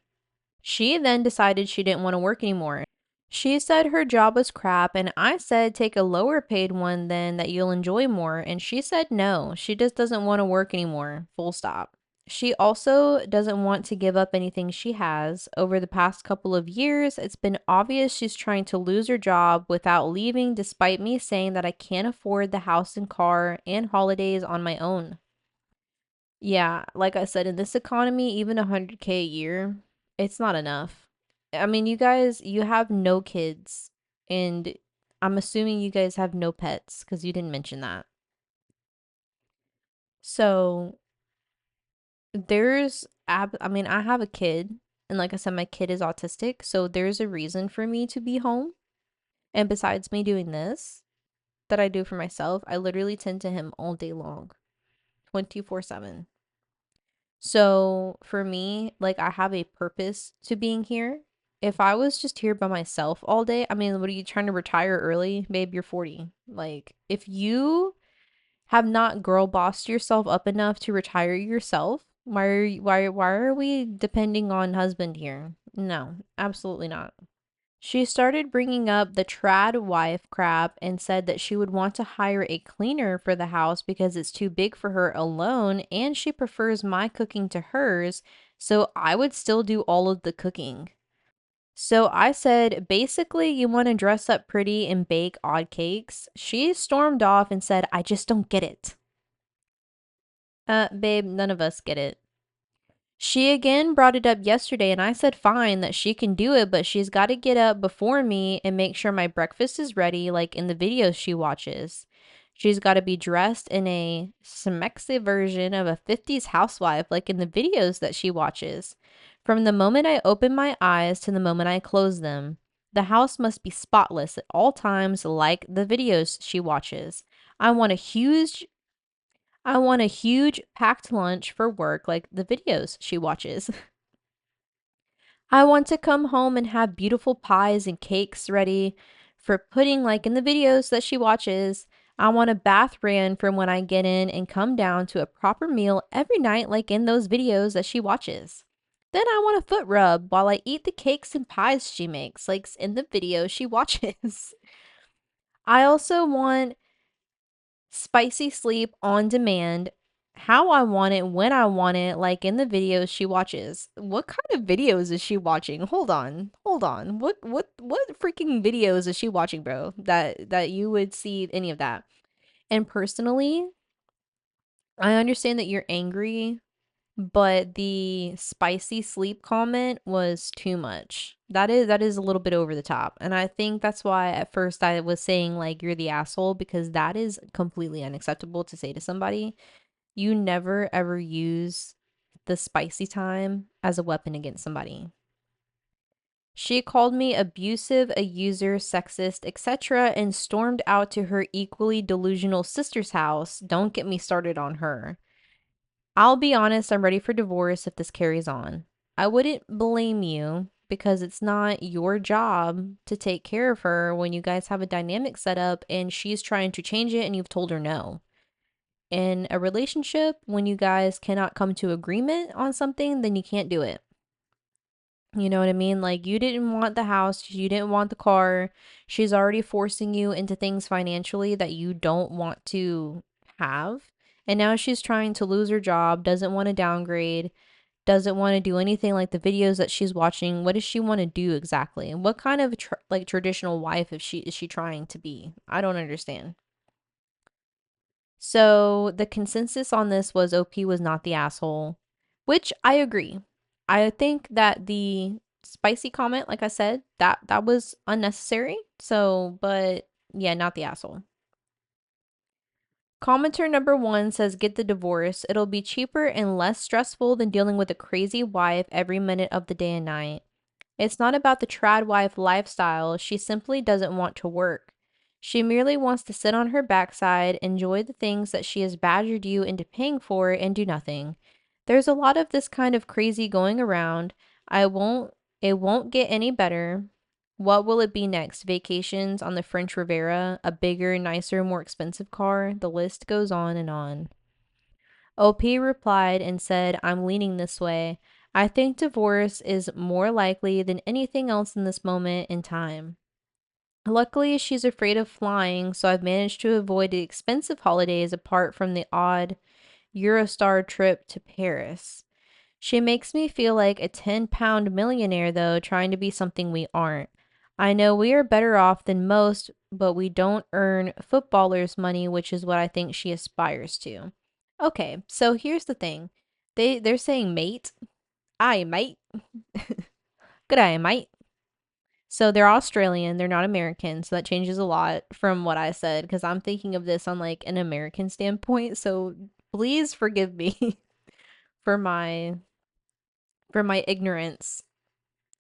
She then decided she didn't want to work anymore. She said her job was crap, and I said take a lower paid one then that you'll enjoy more, and she said no, she just doesn't want to work anymore, full stop. She also doesn't want to give up anything she has. Over the past couple of years, it's been obvious she's trying to lose her job without leaving, despite me saying that I can't afford the house and car and holidays on my own. Yeah, like I said, in this economy, even 100K a year, it's not enough. I mean, you guys, you have no kids, and I'm assuming you guys have no pets because you didn't mention that. So I mean, I have a kid, and like I said, my kid is autistic, so there's a reason for me to be home. And besides me doing this that I do for myself, I literally tend to him all day long, 24/7. So for me, like I have a purpose to being here. If I was just here by myself all day, I mean, what are you trying to retire early? Babe, you're 40. Like, if you have not girl bossed yourself up enough to retire yourself, why are we depending on husband here? No, absolutely not. She started bringing up the trad wife crap and said that she would want to hire a cleaner for the house because it's too big for her alone and she prefers my cooking to hers, so I would still do all of the cooking. So I said, basically, you want to dress up pretty and bake odd cakes. She stormed off and said, I just don't get it. Babe, none of us get it. She again brought it up yesterday, and I said fine that she can do it, but she's got to get up before me and make sure my breakfast is ready, like in the videos she watches. She's got to be dressed in a smexy version of a 50s housewife, like in the videos that she watches. From the moment I open my eyes to the moment I close them, the house must be spotless at all times, like the videos she watches. I want a huge I want a huge packed lunch for work like the videos she watches. I want to come home and have beautiful pies and cakes ready for pudding like in the videos that she watches. I want a bath ran from when I get in and come down to a proper meal every night like in those videos that she watches. Then I want a foot rub while I eat the cakes and pies she makes like in the videos she watches. I also want spicy sleep on demand how I want it, when I want it, like in the videos she watches. What kind of videos is she watching? Hold on. Hold on. What freaking videos is she watching, bro? That you would see any of that. And personally, I understand that you're angry, but the spicy sleep comment was too much. That is a little bit over the top. And I think that's why at first I was saying like you're the asshole, because that is completely unacceptable to say to somebody. You never ever use the spicy time as a weapon against somebody. She called me abusive, a user, sexist, etc., and stormed out to her equally delusional sister's house. Don't get me started on her. I'll be honest, I'm ready for divorce if this carries on. I wouldn't blame you because it's not your job to take care of her when you guys have a dynamic set up and she's trying to change it and you've told her no. In a relationship, when you guys cannot come to agreement on something, then you can't do it. You know what I mean? Like, you didn't want the house, you didn't want the car. She's already forcing you into things financially that you don't want to have. And now she's trying to lose her job, doesn't want to downgrade, doesn't want to do anything like the videos that she's watching. What does she want to do exactly? And what kind of like traditional wife is she trying to be? I don't understand. So the consensus on this was OP was not the asshole, which I agree. I think that the spicy comment, like I said, that was unnecessary. So, but yeah, not the asshole. Commenter number 1 says get the divorce. It'll be cheaper and less stressful than dealing with a crazy wife every minute of the day and night. It's not about the trad wife lifestyle. She simply doesn't want to work. She merely wants to sit on her backside, enjoy the things that she has badgered you into paying for, and do nothing. There's a lot of this kind of crazy going around. It won't get any better. What will it be next? Vacations on the French Riviera, a bigger, nicer, more expensive car? The list goes on and on. OP replied and said, I'm leaning this way. I think divorce is more likely than anything else in this moment in time. Luckily, she's afraid of flying, so I've managed to avoid the expensive holidays apart from the odd Eurostar trip to Paris. She makes me feel like a 10-pound millionaire, though, trying to be something we aren't. I know we are better off than most, but we don't earn footballers' money, which is what I think she aspires to. Okay, so here's the thing. They're saying mate. Aye, mate. Good eye, mate. So they're Australian, they're not American, so that changes a lot from what I said because I'm thinking of this on like an American standpoint. So please forgive me for my ignorance.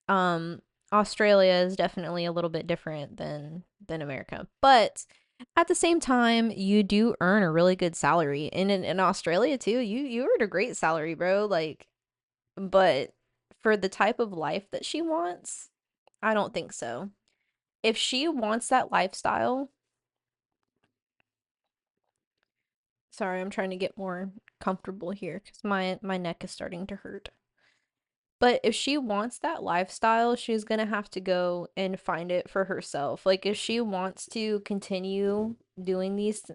Um Australia is definitely a little bit different than America. But at the same time, you do earn a really good salary. And in Australia too, you earn a great salary, bro. Like, but for the type of life that she wants, I don't think so. If she wants that lifestyle, sorry, I'm trying to get more comfortable here because my neck is starting to hurt. But if she wants that lifestyle, she's gonna have to go and find it for herself. Like if she wants to continue doing these,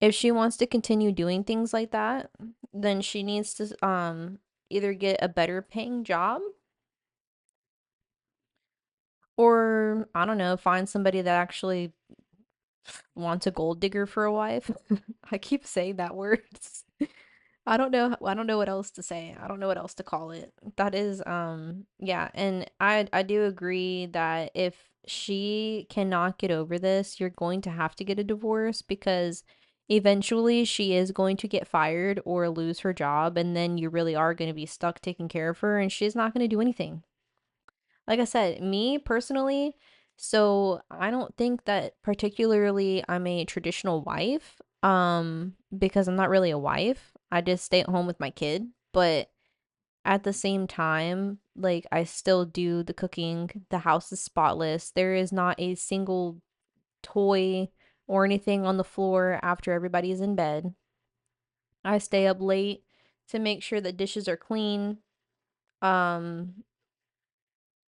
if she wants to continue doing things like that, then she needs to either get a better paying job or I don't know, find somebody that actually wants a gold digger for a wife. I keep saying that word. I don't know what else to say. I don't know what else to call it. That is yeah, and I do agree that if she cannot get over this, you're going to have to get a divorce because eventually she is going to get fired or lose her job and then you really are going to be stuck taking care of her and she's not going to do anything. Like I said, me personally, so I don't think that particularly I'm a traditional wife, because I'm not really a wife. I just stay at home with my kid, but at the same time, like I still do the cooking. The house is spotless. There is not a single toy or anything on the floor after everybody's in bed. I stay up late to make sure that dishes are clean. Um,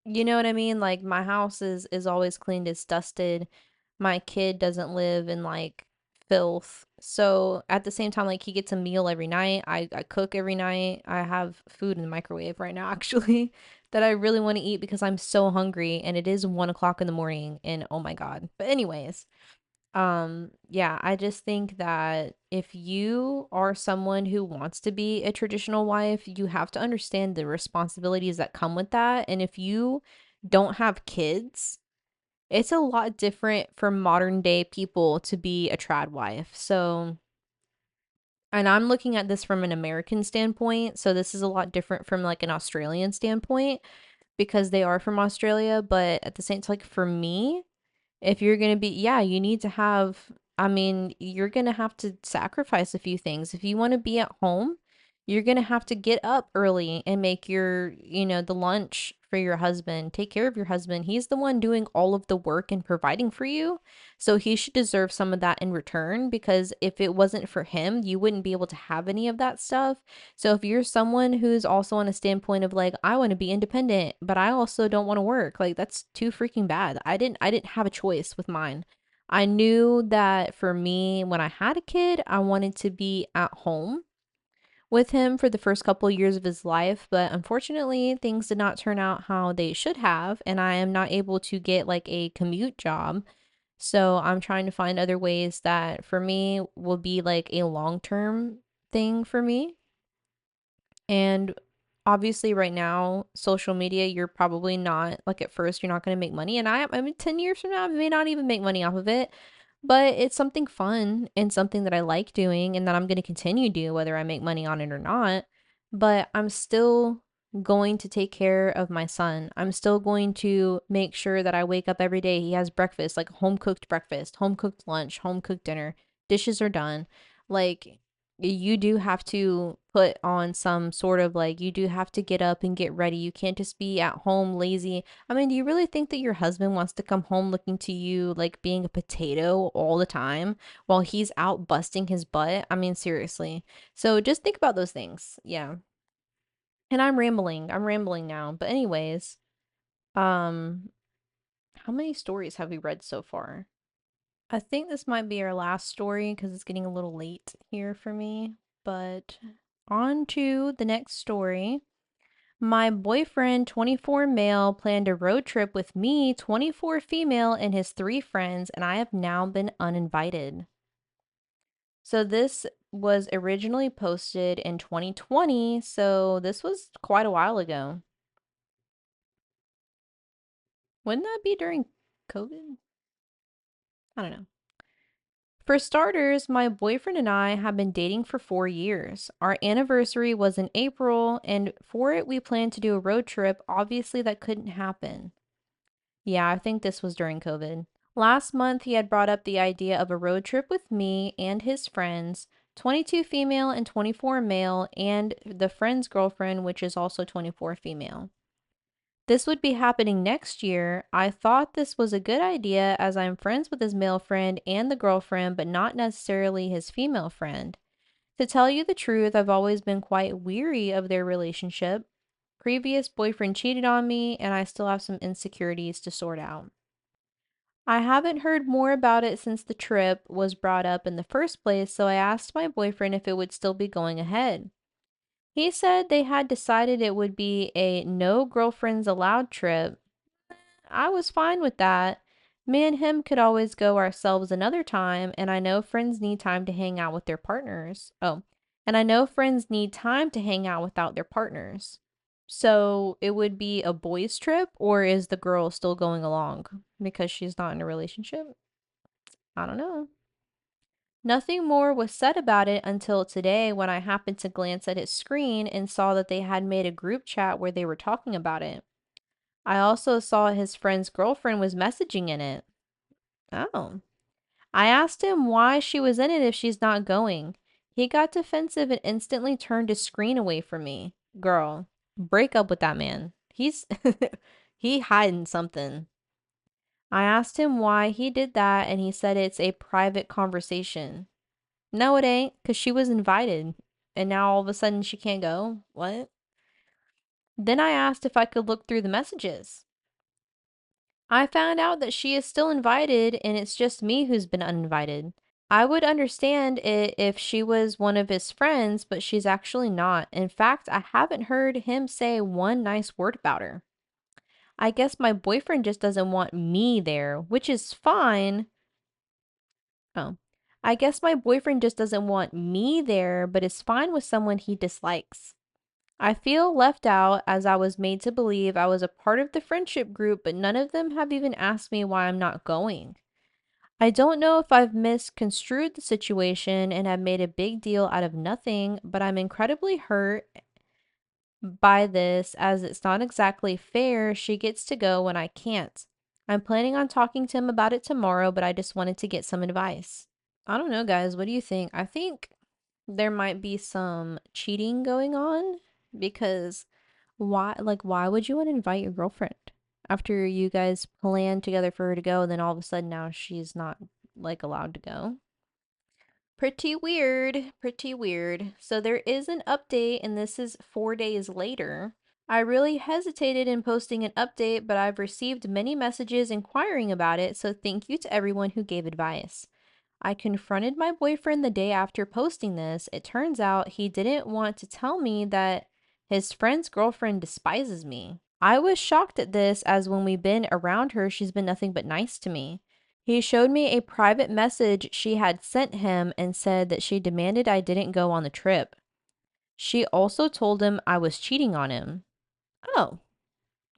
You know what I mean? Like my house is always cleaned, it's dusted. My kid doesn't live in like filth. So at the same time, like he gets a meal every night. I cook every night. I have food in the microwave right now, actually, that I really want to eat because I'm so hungry and it is 1 o'clock in the morning and oh my God. But anyways, yeah, I just think that if you are someone who wants to be a traditional wife, you have to understand the responsibilities that come with that. And if you don't have kids, it's a lot different for modern day people to be a trad wife. So, and I'm looking at this from an American standpoint. So, this is a lot different from like an Australian standpoint because they are from Australia. But at the same time, like for me, if you're going to be, yeah, you need to have, I mean, you're going to have to sacrifice a few things. If you want to be at home, you're going to have to get up early and make your, the lunch for your husband. Take care of your husband. He's the one doing all of the work and providing for you. So he should deserve some of that in return because if it wasn't for him, you wouldn't be able to have any of that stuff. So if you're someone who's also on a standpoint of like, I want to be independent, but I also don't want to work, like that's too freaking bad. I didn't have a choice with mine. I knew that for me, when I had a kid, I wanted to be at home with him for the first couple years of his life, but unfortunately, things did not turn out how they should have, and I am not able to get like a commute job. So I'm trying to find other ways that for me will be like a long-term thing for me. And obviously, right now, social media, you're probably not like at first, you're not going to make money. And I mean, 10 years from now, I may not even make money off of it, but it's something fun and something that I like doing and that I'm going to continue to do, whether I make money on it or not. But I'm still going to take care of my son. I'm still going to make sure that I wake up every day. He has breakfast, like home cooked breakfast, home cooked lunch, home cooked dinner. Dishes are done. Like, you do have to put on some sort of like you do have to get up and get ready. You can't just be at home lazy. I mean, do you really think that your husband wants to come home looking to you like being a potato all the time while he's out busting his butt? I mean, seriously. So just think about those things. Yeah. And I'm rambling. I'm rambling now. But anyways, um how many stories have we read so far? I think this might be our last story because it's getting a little late here for me. But on to the next story. My boyfriend, 24 male, planned a road trip with me, 24 female, and his three friends, and I have now been uninvited. So this was originally posted in 2020, so this was quite a while ago. Wouldn't that be during COVID? I don't know. For starters, my boyfriend and I have been dating for 4 years. Our anniversary was in April, and for it, we planned to do a road trip. Obviously, that couldn't happen. Yeah, I think this was during COVID. Last month, he had brought up the idea of a road trip with me and his friends, 22 female and 24 male, and the friend's girlfriend, which is also 24 female. This would be happening next year. I thought this was a good idea as I'm friends with his male friend and the girlfriend, but not necessarily his female friend. To tell you the truth, I've always been quite weary of their relationship. Previous boyfriend cheated on me, and I still have some insecurities to sort out. I haven't heard more about it since the trip was brought up in the first place, so I asked my boyfriend if it would still be going ahead. He said they had decided it would be a no girlfriends allowed trip. I was fine with that. Me and him could always go ourselves another time, and I know friends need time to hang out with their partners. Oh, and I know friends need time to hang out without their partners. So it would be a boys' trip, or is the girl still going along because she's not in a relationship? I don't know. Nothing more was said about it until today when I happened to glance at his screen and saw that they had made a group chat where they were talking about it. I also saw his friend's girlfriend was messaging in it. Oh. I asked him why she was in it if she's not going. He got defensive and instantly turned his screen away from me. Girl, break up with that man. He's he hiding something. I asked him why he did that and he said it's a private conversation. No, it ain't, 'cause she was invited and now all of a sudden she can't go. What? Then I asked if I could look through the messages. I found out that she is still invited and it's just me who's been uninvited. I would understand it if she was one of his friends, but she's actually not. In fact, I haven't heard him say one nice word about her. I guess my boyfriend just doesn't want me there, which is fine. Oh. I guess my boyfriend just doesn't want me there, but is fine with someone he dislikes. I feel left out as I was made to believe I was a part of the friendship group, but none of them have even asked me why I'm not going. I don't know if I've misconstrued the situation and have made a big deal out of nothing, but I'm incredibly hurt by this as it's not exactly fair she gets to go when I can't. I'm planning on talking to him about it tomorrow, but I just wanted to get some advice. I don't know, guys. What do you think? I think there might be some cheating going on because why would you want to invite your girlfriend after you guys planned together for her to go, and then all of a sudden now she's not like allowed to go? Pretty weird, pretty weird. So there is an update, and this is 4 days later. I really hesitated in posting an update, but I've received many messages inquiring about it, so thank you to everyone who gave advice. I confronted my boyfriend the day after posting this. It turns out he didn't want to tell me that his friend's girlfriend despises me. I was shocked at this, as when we've been around her, she's been nothing but nice to me. He showed me a private message she had sent him and said that she demanded I didn't go on the trip. She also told him I was cheating on him. Oh,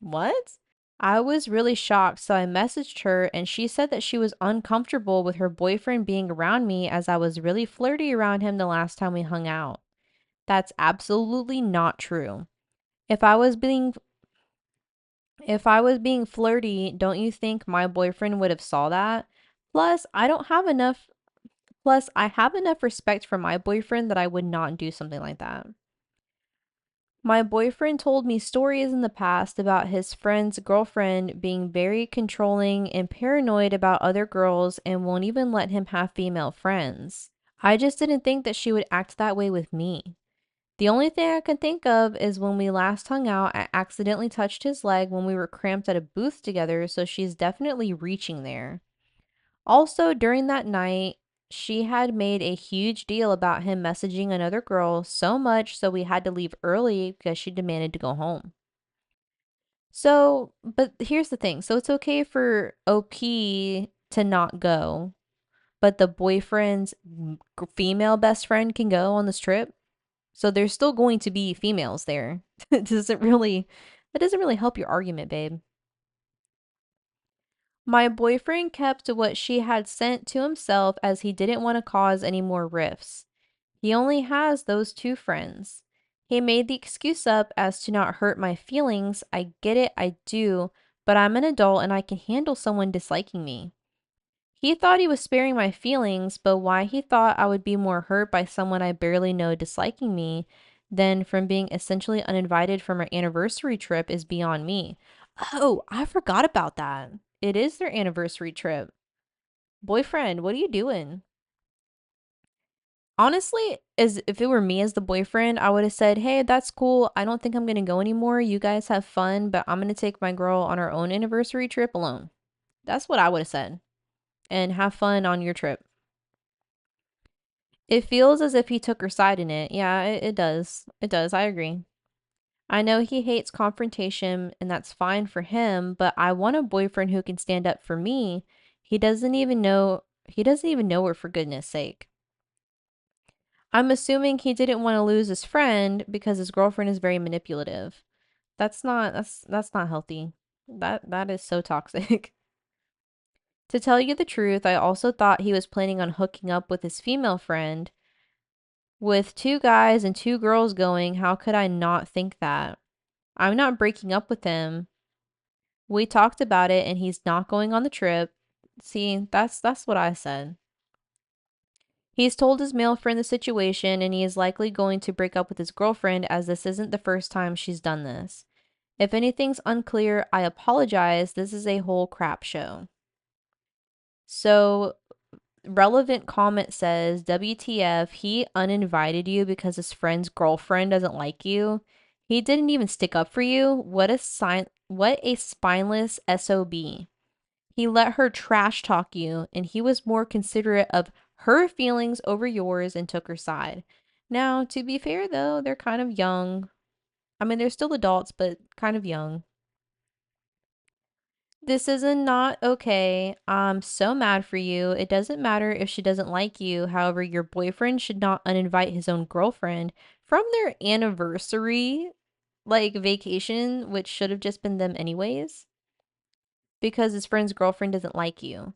what? I was really shocked, so I messaged her and she said that she was uncomfortable with her boyfriend being around me as I was really flirty around him the last time we hung out. That's absolutely not true. If I was being if I was being flirty, don't you think my boyfriend would have saw that? Plus, I have enough respect for my boyfriend that I would not do something like that. My boyfriend told me stories in the past about his friend's girlfriend being very controlling and paranoid about other girls and won't even let him have female friends. I just didn't think that she would act that way with me. The only thing I can think of is when we last hung out, I accidentally touched his leg when we were cramped at a booth together, so she's definitely reaching there. Also, during that night, she had made a huge deal about him messaging another girl, so much so we had to leave early because she demanded to go home. So, but here's the thing. So it's okay for OP to not go, but the boyfriend's female best friend can go on this trip. So there's still going to be females there. That doesn't really help your argument, babe. My boyfriend kept what she had sent to himself as he didn't want to cause any more rifts. He only has those two friends. He made the excuse up as to not hurt my feelings. I get it, I do, but I'm an adult and I can handle someone disliking me. He thought he was sparing my feelings, but why he thought I would be more hurt by someone I barely know disliking me than from being essentially uninvited from our anniversary trip is beyond me. Oh, I forgot about that. It is their anniversary trip. Boyfriend, what are you doing? Honestly, as if it were me as the boyfriend, I would have said, "Hey, that's cool. I don't think I'm gonna go anymore. You guys have fun, but I'm gonna take my girl on her own anniversary trip alone." That's what I would have said. And have fun on your trip. It feels as if he took her side in it. Yeah, it does. It does. I agree. I know he hates confrontation, and that's fine for him, but I want a boyfriend who can stand up for me. He doesn't even know her, for goodness sake. I'm assuming he didn't want to lose his friend because his girlfriend is very manipulative. That's not healthy. That is so toxic. To tell you the truth, I also thought he was planning on hooking up with his female friend. With two guys and two girls going, how could I not think that? I'm not breaking up with him. We talked about it and he's not going on the trip. See, that's what I said. He's told his male friend the situation and he is likely going to break up with his girlfriend as this isn't the first time she's done this. If anything's unclear, I apologize. This is a whole crap show. So, relevant comment says, WTF, he uninvited you because his friend's girlfriend doesn't like you. He didn't even stick up for you. What a spineless SOB. He let her trash talk you and he was more considerate of her feelings over yours and took her side. Now, to be fair though, they're kind of young. I mean, they're still adults, but kind of young. This is not okay. I'm so mad for you. It doesn't matter if she doesn't like you. However, your boyfriend should not uninvite his own girlfriend from their anniversary, like vacation, which should have just been them anyways, because his friend's girlfriend doesn't like you.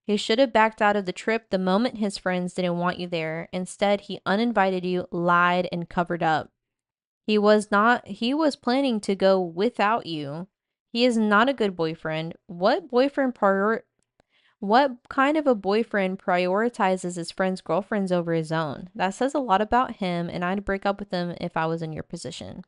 He should have backed out of the trip the moment his friends didn't want you there. Instead, he uninvited you, lied, and covered up. He was planning to go without you. He is not a good boyfriend. What kind of a boyfriend prioritizes his friend's girlfriends over his own? That says a lot about him, and I'd break up with him if I was in your position.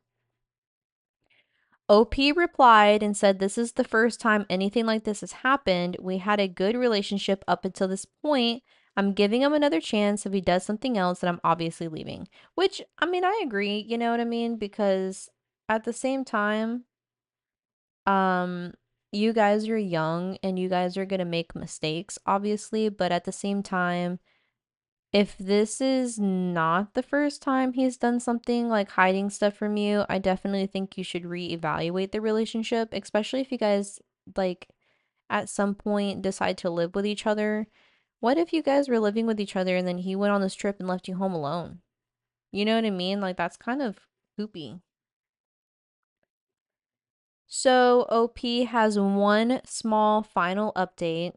OP replied and said, "This is the first time anything like this has happened. We had a good relationship up until this point. I'm giving him another chance. If he does something else, then I'm obviously leaving." Which, I mean, I agree, you know what I mean? Because at the same time, um, you guys are young and you guys are gonna make mistakes, obviously, but at the same time, if this is not the first time he's done something like hiding stuff from you, I definitely think you should reevaluate the relationship, especially if you guys like at some point decide to live with each other. What if you guys were living with each other and then he went on this trip and left you home alone? You know what I mean? Like that's kind of poopy. So OP has one small final update,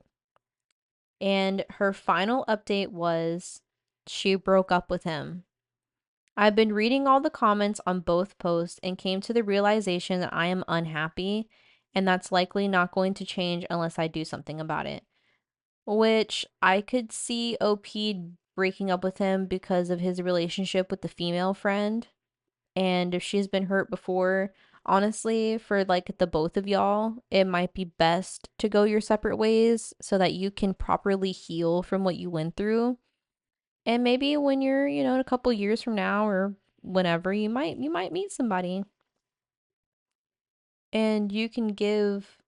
and her final update was she broke up with him. I've been reading all the comments on both posts and came to the realization that I am unhappy, and that's likely not going to change unless I do something about it. Which I could see OP breaking up with him because of his relationship with the female friend. And if she's been hurt before, honestly, for like the both of y'all, it might be best to go your separate ways so that you can properly heal from what you went through. And maybe when you're, in a couple years from now or whenever, you might meet somebody and you can give,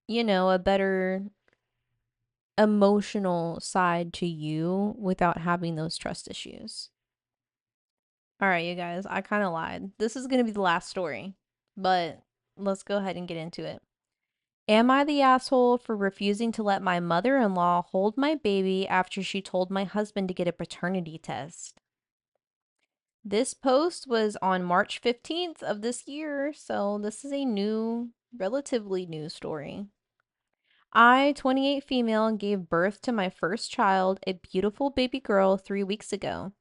a better emotional side to you without having those trust issues. All right, you guys, I kind of lied. This is going to be the last story, but let's go ahead and get into it. Am I the asshole for refusing to let my mother in law hold my baby after she told my husband to get a paternity test? This post was on March 15th of this year, so this is a relatively new story. I, 28 female, gave birth to my first child, a beautiful baby girl, 3 weeks ago.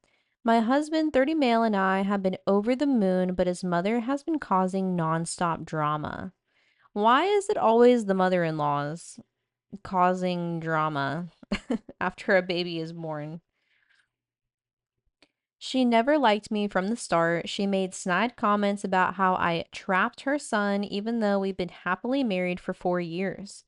My husband, 30 male, and I have been over the moon, but his mother has been causing nonstop drama. Why is it always the mother-in-laws causing drama after a baby is born? She never liked me from the start. She made snide comments about how I trapped her son, even though we've been happily married for 4 years.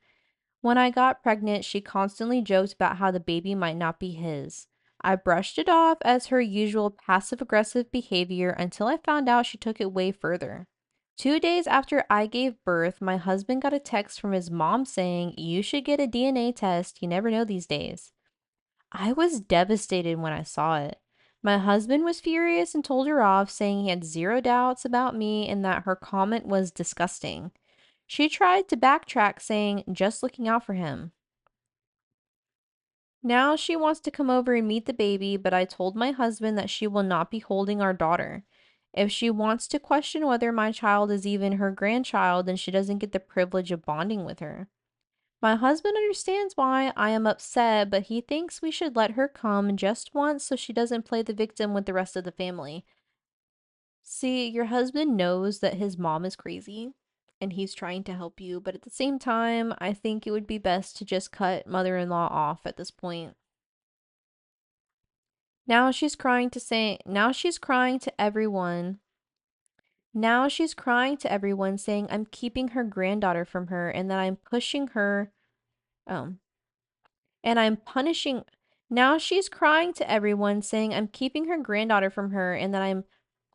When I got pregnant, she constantly joked about how the baby might not be his. I brushed it off as her usual passive aggressive behavior until I found out she took it way further. 2 days after I gave birth, my husband got a text from his mom saying, "You should get a DNA test. You never know these days." I was devastated when I saw it. My husband was furious and told her off, saying he had zero doubts about me and that her comment was disgusting. She tried to backtrack, saying, "Just looking out for him." Now she wants to come over and meet the baby, but I told my husband that she will not be holding our daughter. If she wants to question whether my child is even her grandchild, then she doesn't get the privilege of bonding with her. My husband understands why I am upset, but he thinks we should let her come just once so she doesn't play the victim with the rest of the family. See, your husband knows that his mom is crazy and he's trying to help you, but at the same time, I think it would be best to just cut mother-in-law off at this point. Now she's crying to everyone. Now she's crying to everyone saying I'm keeping her granddaughter from her and that I'm pushing her. Oh, and I'm punishing. Now she's crying to everyone saying I'm keeping her granddaughter from her and that I'm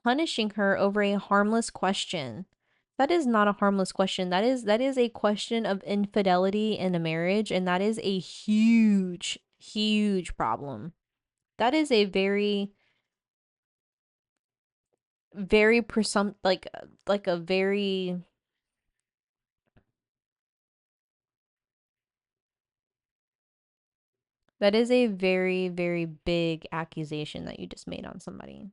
punishing her over a harmless question. That is not a harmless question. That is a question of infidelity in a marriage, and that is a huge, Huge problem. That is a very, very like a very, that is a very, very big accusation that you just made on somebody.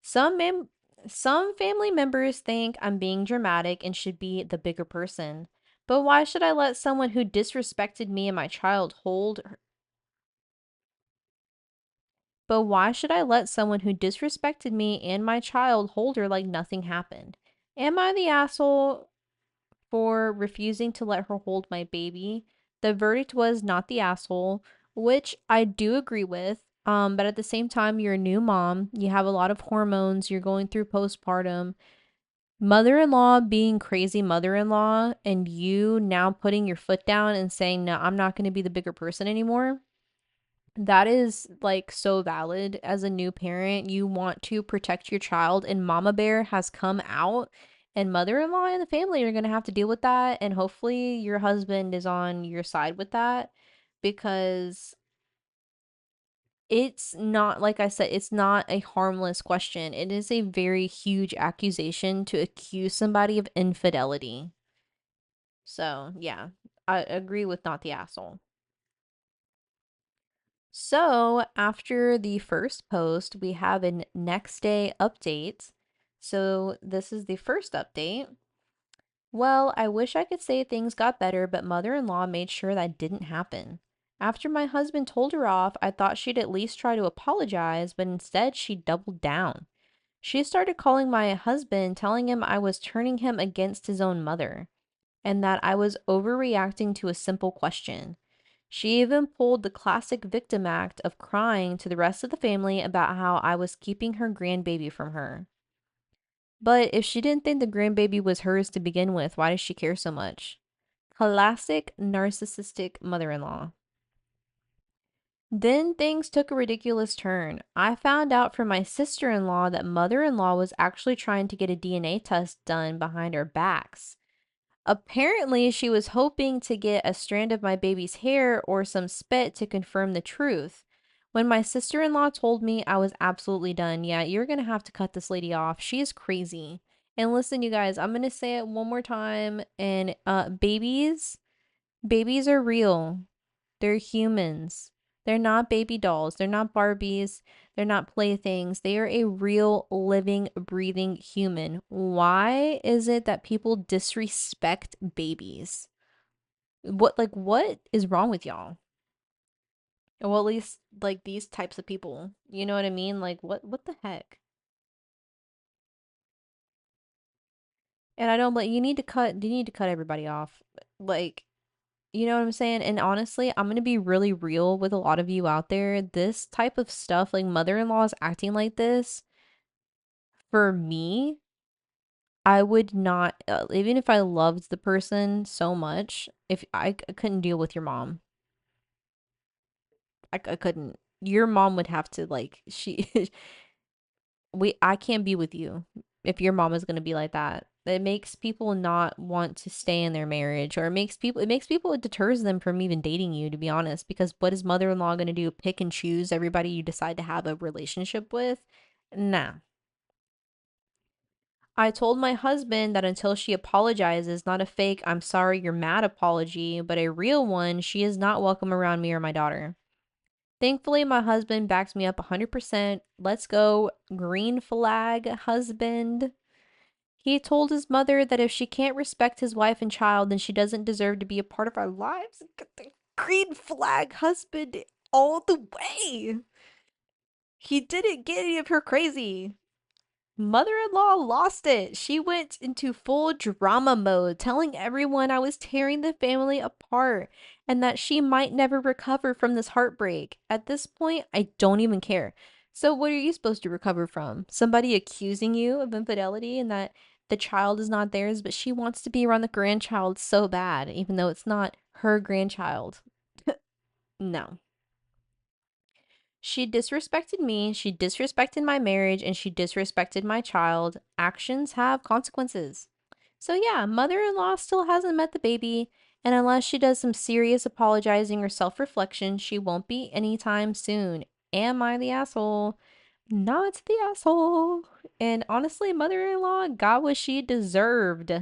Some mem some family members think I'm being dramatic and should be the bigger person. But why should I let someone who disrespected me and my child hold But why should I let someone who disrespected me and my child hold her like nothing happened? Am I the asshole for refusing to let her hold my baby? The verdict was not the asshole, which I do agree with. But at the same time, you're a new mom. You have a lot of hormones. You're going through postpartum. Mother-in-law being crazy mother-in-law, and you now putting your foot down and saying, no, I'm not going to be the bigger person anymore. That is like so valid. As a new parent, you want to protect your child, and Mama Bear has come out, and mother-in-law and the family are going to have to deal with that. And hopefully, your husband is on your side with that, because it's not, like I said, it's not a harmless question. It is a very huge accusation to accuse somebody of infidelity. So, yeah, I agree with not the asshole. So, after the first post, we have a next day update. So, this is the first update. Well, I wish I could say things got better, but mother in law made sure that didn't happen. After my husband told her off, I thought she'd at least try to apologize, but instead she doubled down. She started calling my husband, telling him I was turning him against his own mother, and that I was overreacting to a simple question. She even pulled the classic victim act of crying to the rest of the family about how I was keeping her grandbaby from her. But if she didn't think the grandbaby was hers to begin with, why does she care so much? Classic narcissistic mother in law. Then things took a ridiculous turn. I found out from my sister in law that mother in law was actually trying to get a DNA test done behind our backs. Apparently, she was hoping to get a strand of my baby's hair or some spit to confirm the truth. When my sister in law told me, I was absolutely done. Yeah, you're gonna have to cut this lady off. She is crazy. And listen, you guys, I'm gonna say it one more time. And babies are real. They're humans. They're not baby dolls. They're not Barbies. They're not playthings. They are a real, living, breathing human. Why is it that people disrespect babies? What is wrong with y'all? Well, at least, like, these types of people. You know what I mean? Like, what the heck? And I don't, but you need to cut everybody off. Like, you know what I'm saying? And honestly, I'm gonna be really real with a lot of you out there. This type of stuff, like mother-in-laws acting like this, for me, I would not, even if I loved the person so much, if I couldn't deal with your mom. I couldn't. Your mom would have to, like, I can't be with you if your mom is gonna be like that. It makes people not want to stay in their marriage, or it deters them from even dating you, to be honest, because what is mother-in-law gonna do? Pick and choose everybody you decide to have a relationship with? Nah. I told my husband that until she apologizes, not a fake "I'm sorry, you're mad" apology, but a real one, she is not welcome around me or my daughter. Thankfully, my husband backs me up 100%. Let's go, green flag husband. He told his mother that if she can't respect his wife and child, then she doesn't deserve to be a part of our lives. Green flag husband all the way. He didn't get any of her crazy. Mother-in-law lost it. She went into full drama mode, telling everyone I was tearing the family apart and that she might never recover from this heartbreak. At this point, I don't even care. So what are you supposed to recover from? Somebody accusing you of infidelity and that the child is not theirs, but she wants to be around the grandchild so bad, even though it's not her grandchild. No. She disrespected me, she disrespected my marriage, and she disrespected my child. Actions have consequences. So, yeah, mother in law still hasn't met the baby, And unless she does some serious apologizing or self reflection, she won't be anytime soon. Am I the asshole? Not the asshole. And honestly, mother in law got what she deserved.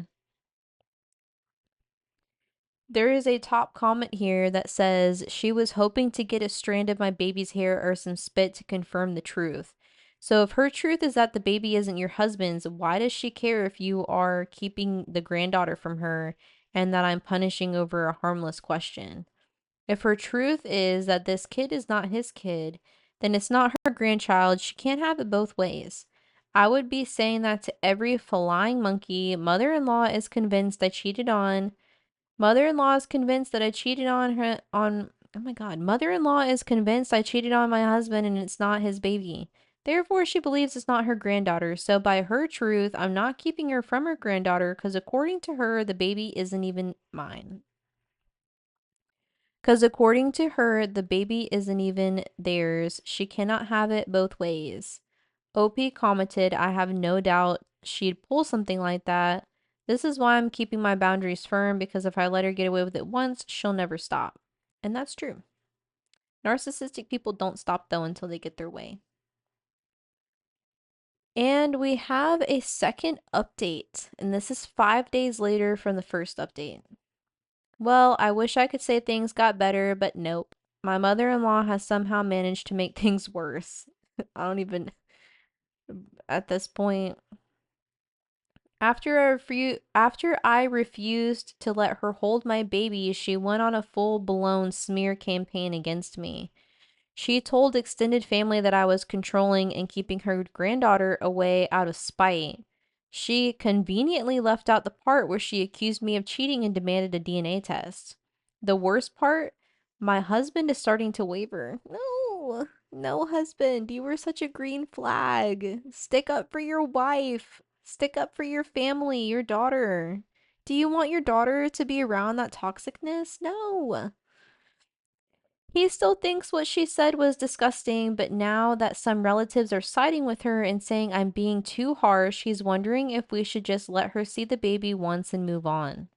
There is a top comment here that says she was hoping to get a strand of my baby's hair or some spit to confirm the truth. So if her truth is that the baby isn't your husband's, why does she care if you are keeping the granddaughter from her and that I'm punishing over a harmless question? If her truth is that this kid is not his kid, then it's not her grandchild. She can't have it both ways. I would be saying that to every flying monkey. Mother-in-law is convinced I cheated on Mother-in-law is convinced that I cheated on her on oh my god. Mother-in-law is convinced I cheated on my husband and it's not his baby. Therefore, she believes it's not her granddaughter. So by her truth, I'm not keeping her from her granddaughter because according to her, the baby isn't even mine. Because according to her, the baby isn't even theirs. She cannot have it both ways. OP commented, I have no doubt she'd pull something like that. This is why I'm keeping my boundaries firm because if I let her get away with it once, she'll never stop. And that's true. Narcissistic people don't stop though until they get their way. And we have a second update, and this is 5 days later from the first update. Well, I wish I could say things got better, but nope. My mother-in-law has somehow managed to make things worse. I don't even, at this point, after I refused to let her hold my baby, she went on a full-blown smear campaign against me. She told extended family that I was controlling and keeping her granddaughter away out of spite. She conveniently left out the part where she accused me of cheating and demanded a DNA test. The worst part, my husband is starting to waver. No, no, husband, you were such a green flag. Stick up for your wife. Stick up for your family, your daughter. Do you want your daughter to be around that toxicness? No. He still thinks what she said was disgusting, but now that some relatives are siding with her and saying I'm being too harsh, he's wondering if we should just let her see the baby once and move on.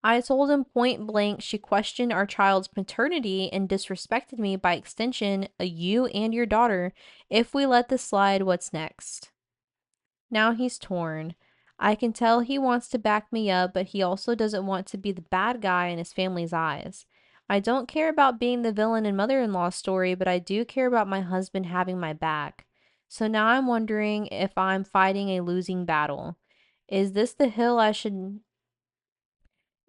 I told him point blank she questioned our child's paternity and disrespected me by extension, you and your daughter. If we let this slide, what's next? Now he's torn. I can tell he wants to back me up, but he also doesn't want to be the bad guy in his family's eyes. I don't care about being the villain in mother-in-law story, but I do care about my husband having my back. So now I'm wondering if I'm fighting a losing battle. Is this the hill I should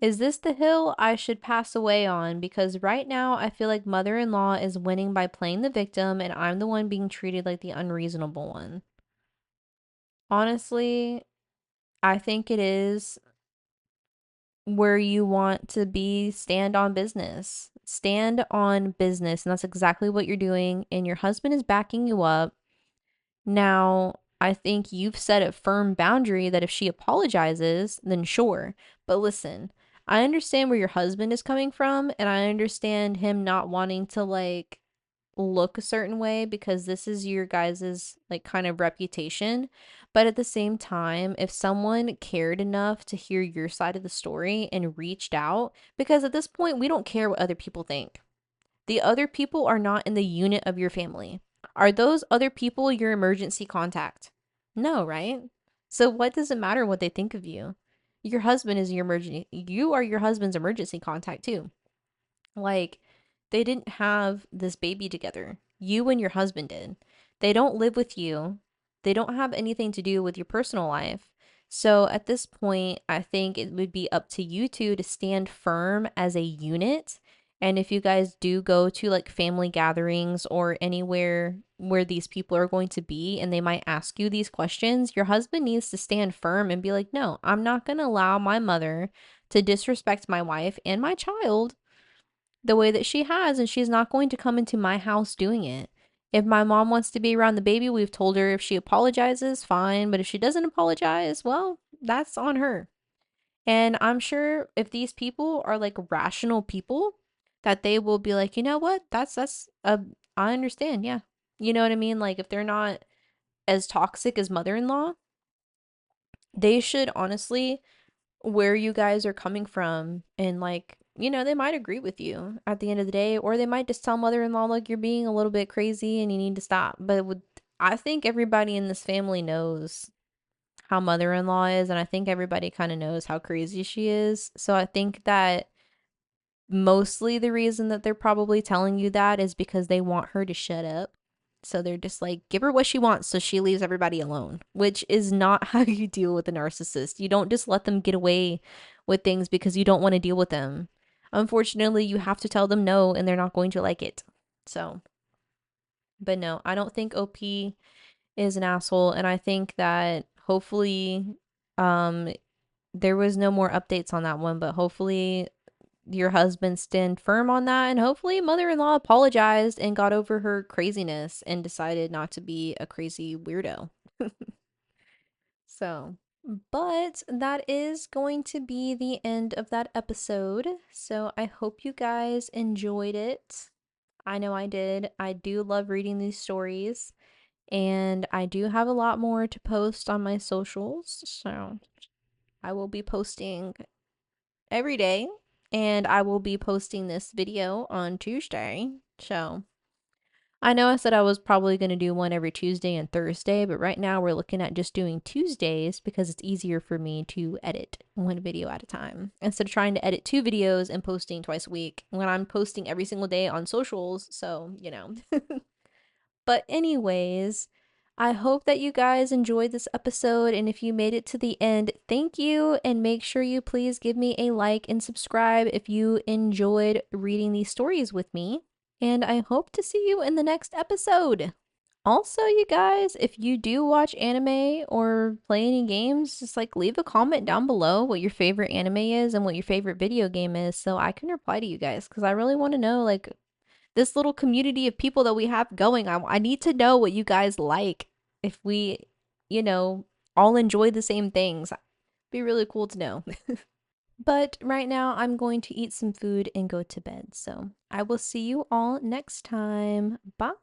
is this the hill I should pass away on? Because right now I feel like mother-in-law is winning by playing the victim and I'm the one being treated like the unreasonable one. Honestly, I think it is where you want to be. Stand on business. Stand on business. And that's exactly what you're doing. And your husband is backing you up. Now, I think you've set a firm boundary that if she apologizes, then sure. But listen, I understand where your husband is coming from. And I understand him not wanting to look a certain way because this is your guys's kind of reputation. But at the same time, if someone cared enough to hear your side of the story and reached out, because at this point we don't care what other people think. The other people are not in the unit of your family. Are those other people your emergency contact? No, right? So what does it matter what they think of you? Your husband is your emergency. You are your husband's emergency contact too. Like, they didn't have this baby together. You and your husband did. They don't live with you. They don't have anything to do with your personal life. So at this point, I think it would be up to you two to stand firm as a unit. And if you guys do go to family gatherings or anywhere where these people are going to be and they might ask you these questions, your husband needs to stand firm and be like, no, I'm not going to allow my mother to disrespect my wife and my child the way that she has, and she's not going to come into my house doing it. If my mom wants to be around the baby, we've told her if she apologizes, fine. But if she doesn't apologize, well, that's on her. And I'm sure if these people are rational people, that they will be like, you know what? I understand. Yeah. You know what I mean? Like if they're not as toxic as mother-in-law, they should honestly where you guys are coming from, and like, they might agree with you at the end of the day, or they might just tell mother-in-law, like, you're being a little bit crazy and you need to stop. But I think everybody in this family knows how mother-in-law is, and I think everybody kind of knows how crazy she is. So I think that mostly the reason that they're probably telling you that is because they want her to shut up. So they're just like, give her what she wants so she leaves everybody alone, which is not how you deal with a narcissist. You don't just let them get away with things because you don't want to deal with them. Unfortunately, you have to tell them no, and they're not going to like it. So, but no, I don't think OP is an asshole, and I think that hopefully, um, there was no more updates on that one, but hopefully your husband stand firm on that, and hopefully mother-in-law apologized and got over her craziness and decided not to be a crazy weirdo. So, but that is going to be the end of that episode. So I hope you guys enjoyed it. I know I did. I do love reading these stories, and I do have a lot more to post on my socials. So I will be posting every day, and I will be posting this video on Tuesday. So I know I said I was probably going to do one every Tuesday and Thursday, but right now we're looking at just doing Tuesdays because it's easier for me to edit one video at a time instead of trying to edit two videos and posting twice a week when I'm posting every single day on socials. So. But anyways, I hope that you guys enjoyed this episode, and if you made it to the end, thank you, and make sure you please give me a like and subscribe if you enjoyed reading these stories with me, and I hope to see you in the next episode. Also, you guys, if you do watch anime or play any games, just like leave a comment down below what your favorite anime is and what your favorite video game is so I can reply to you guys, because I really want to know, like, this little community of people that we have going. I need to know what you guys like. If we, you know, all enjoy the same things, be really cool to know. But right now, I'm going to eat some food and go to bed. So I will see you all next time. Bye.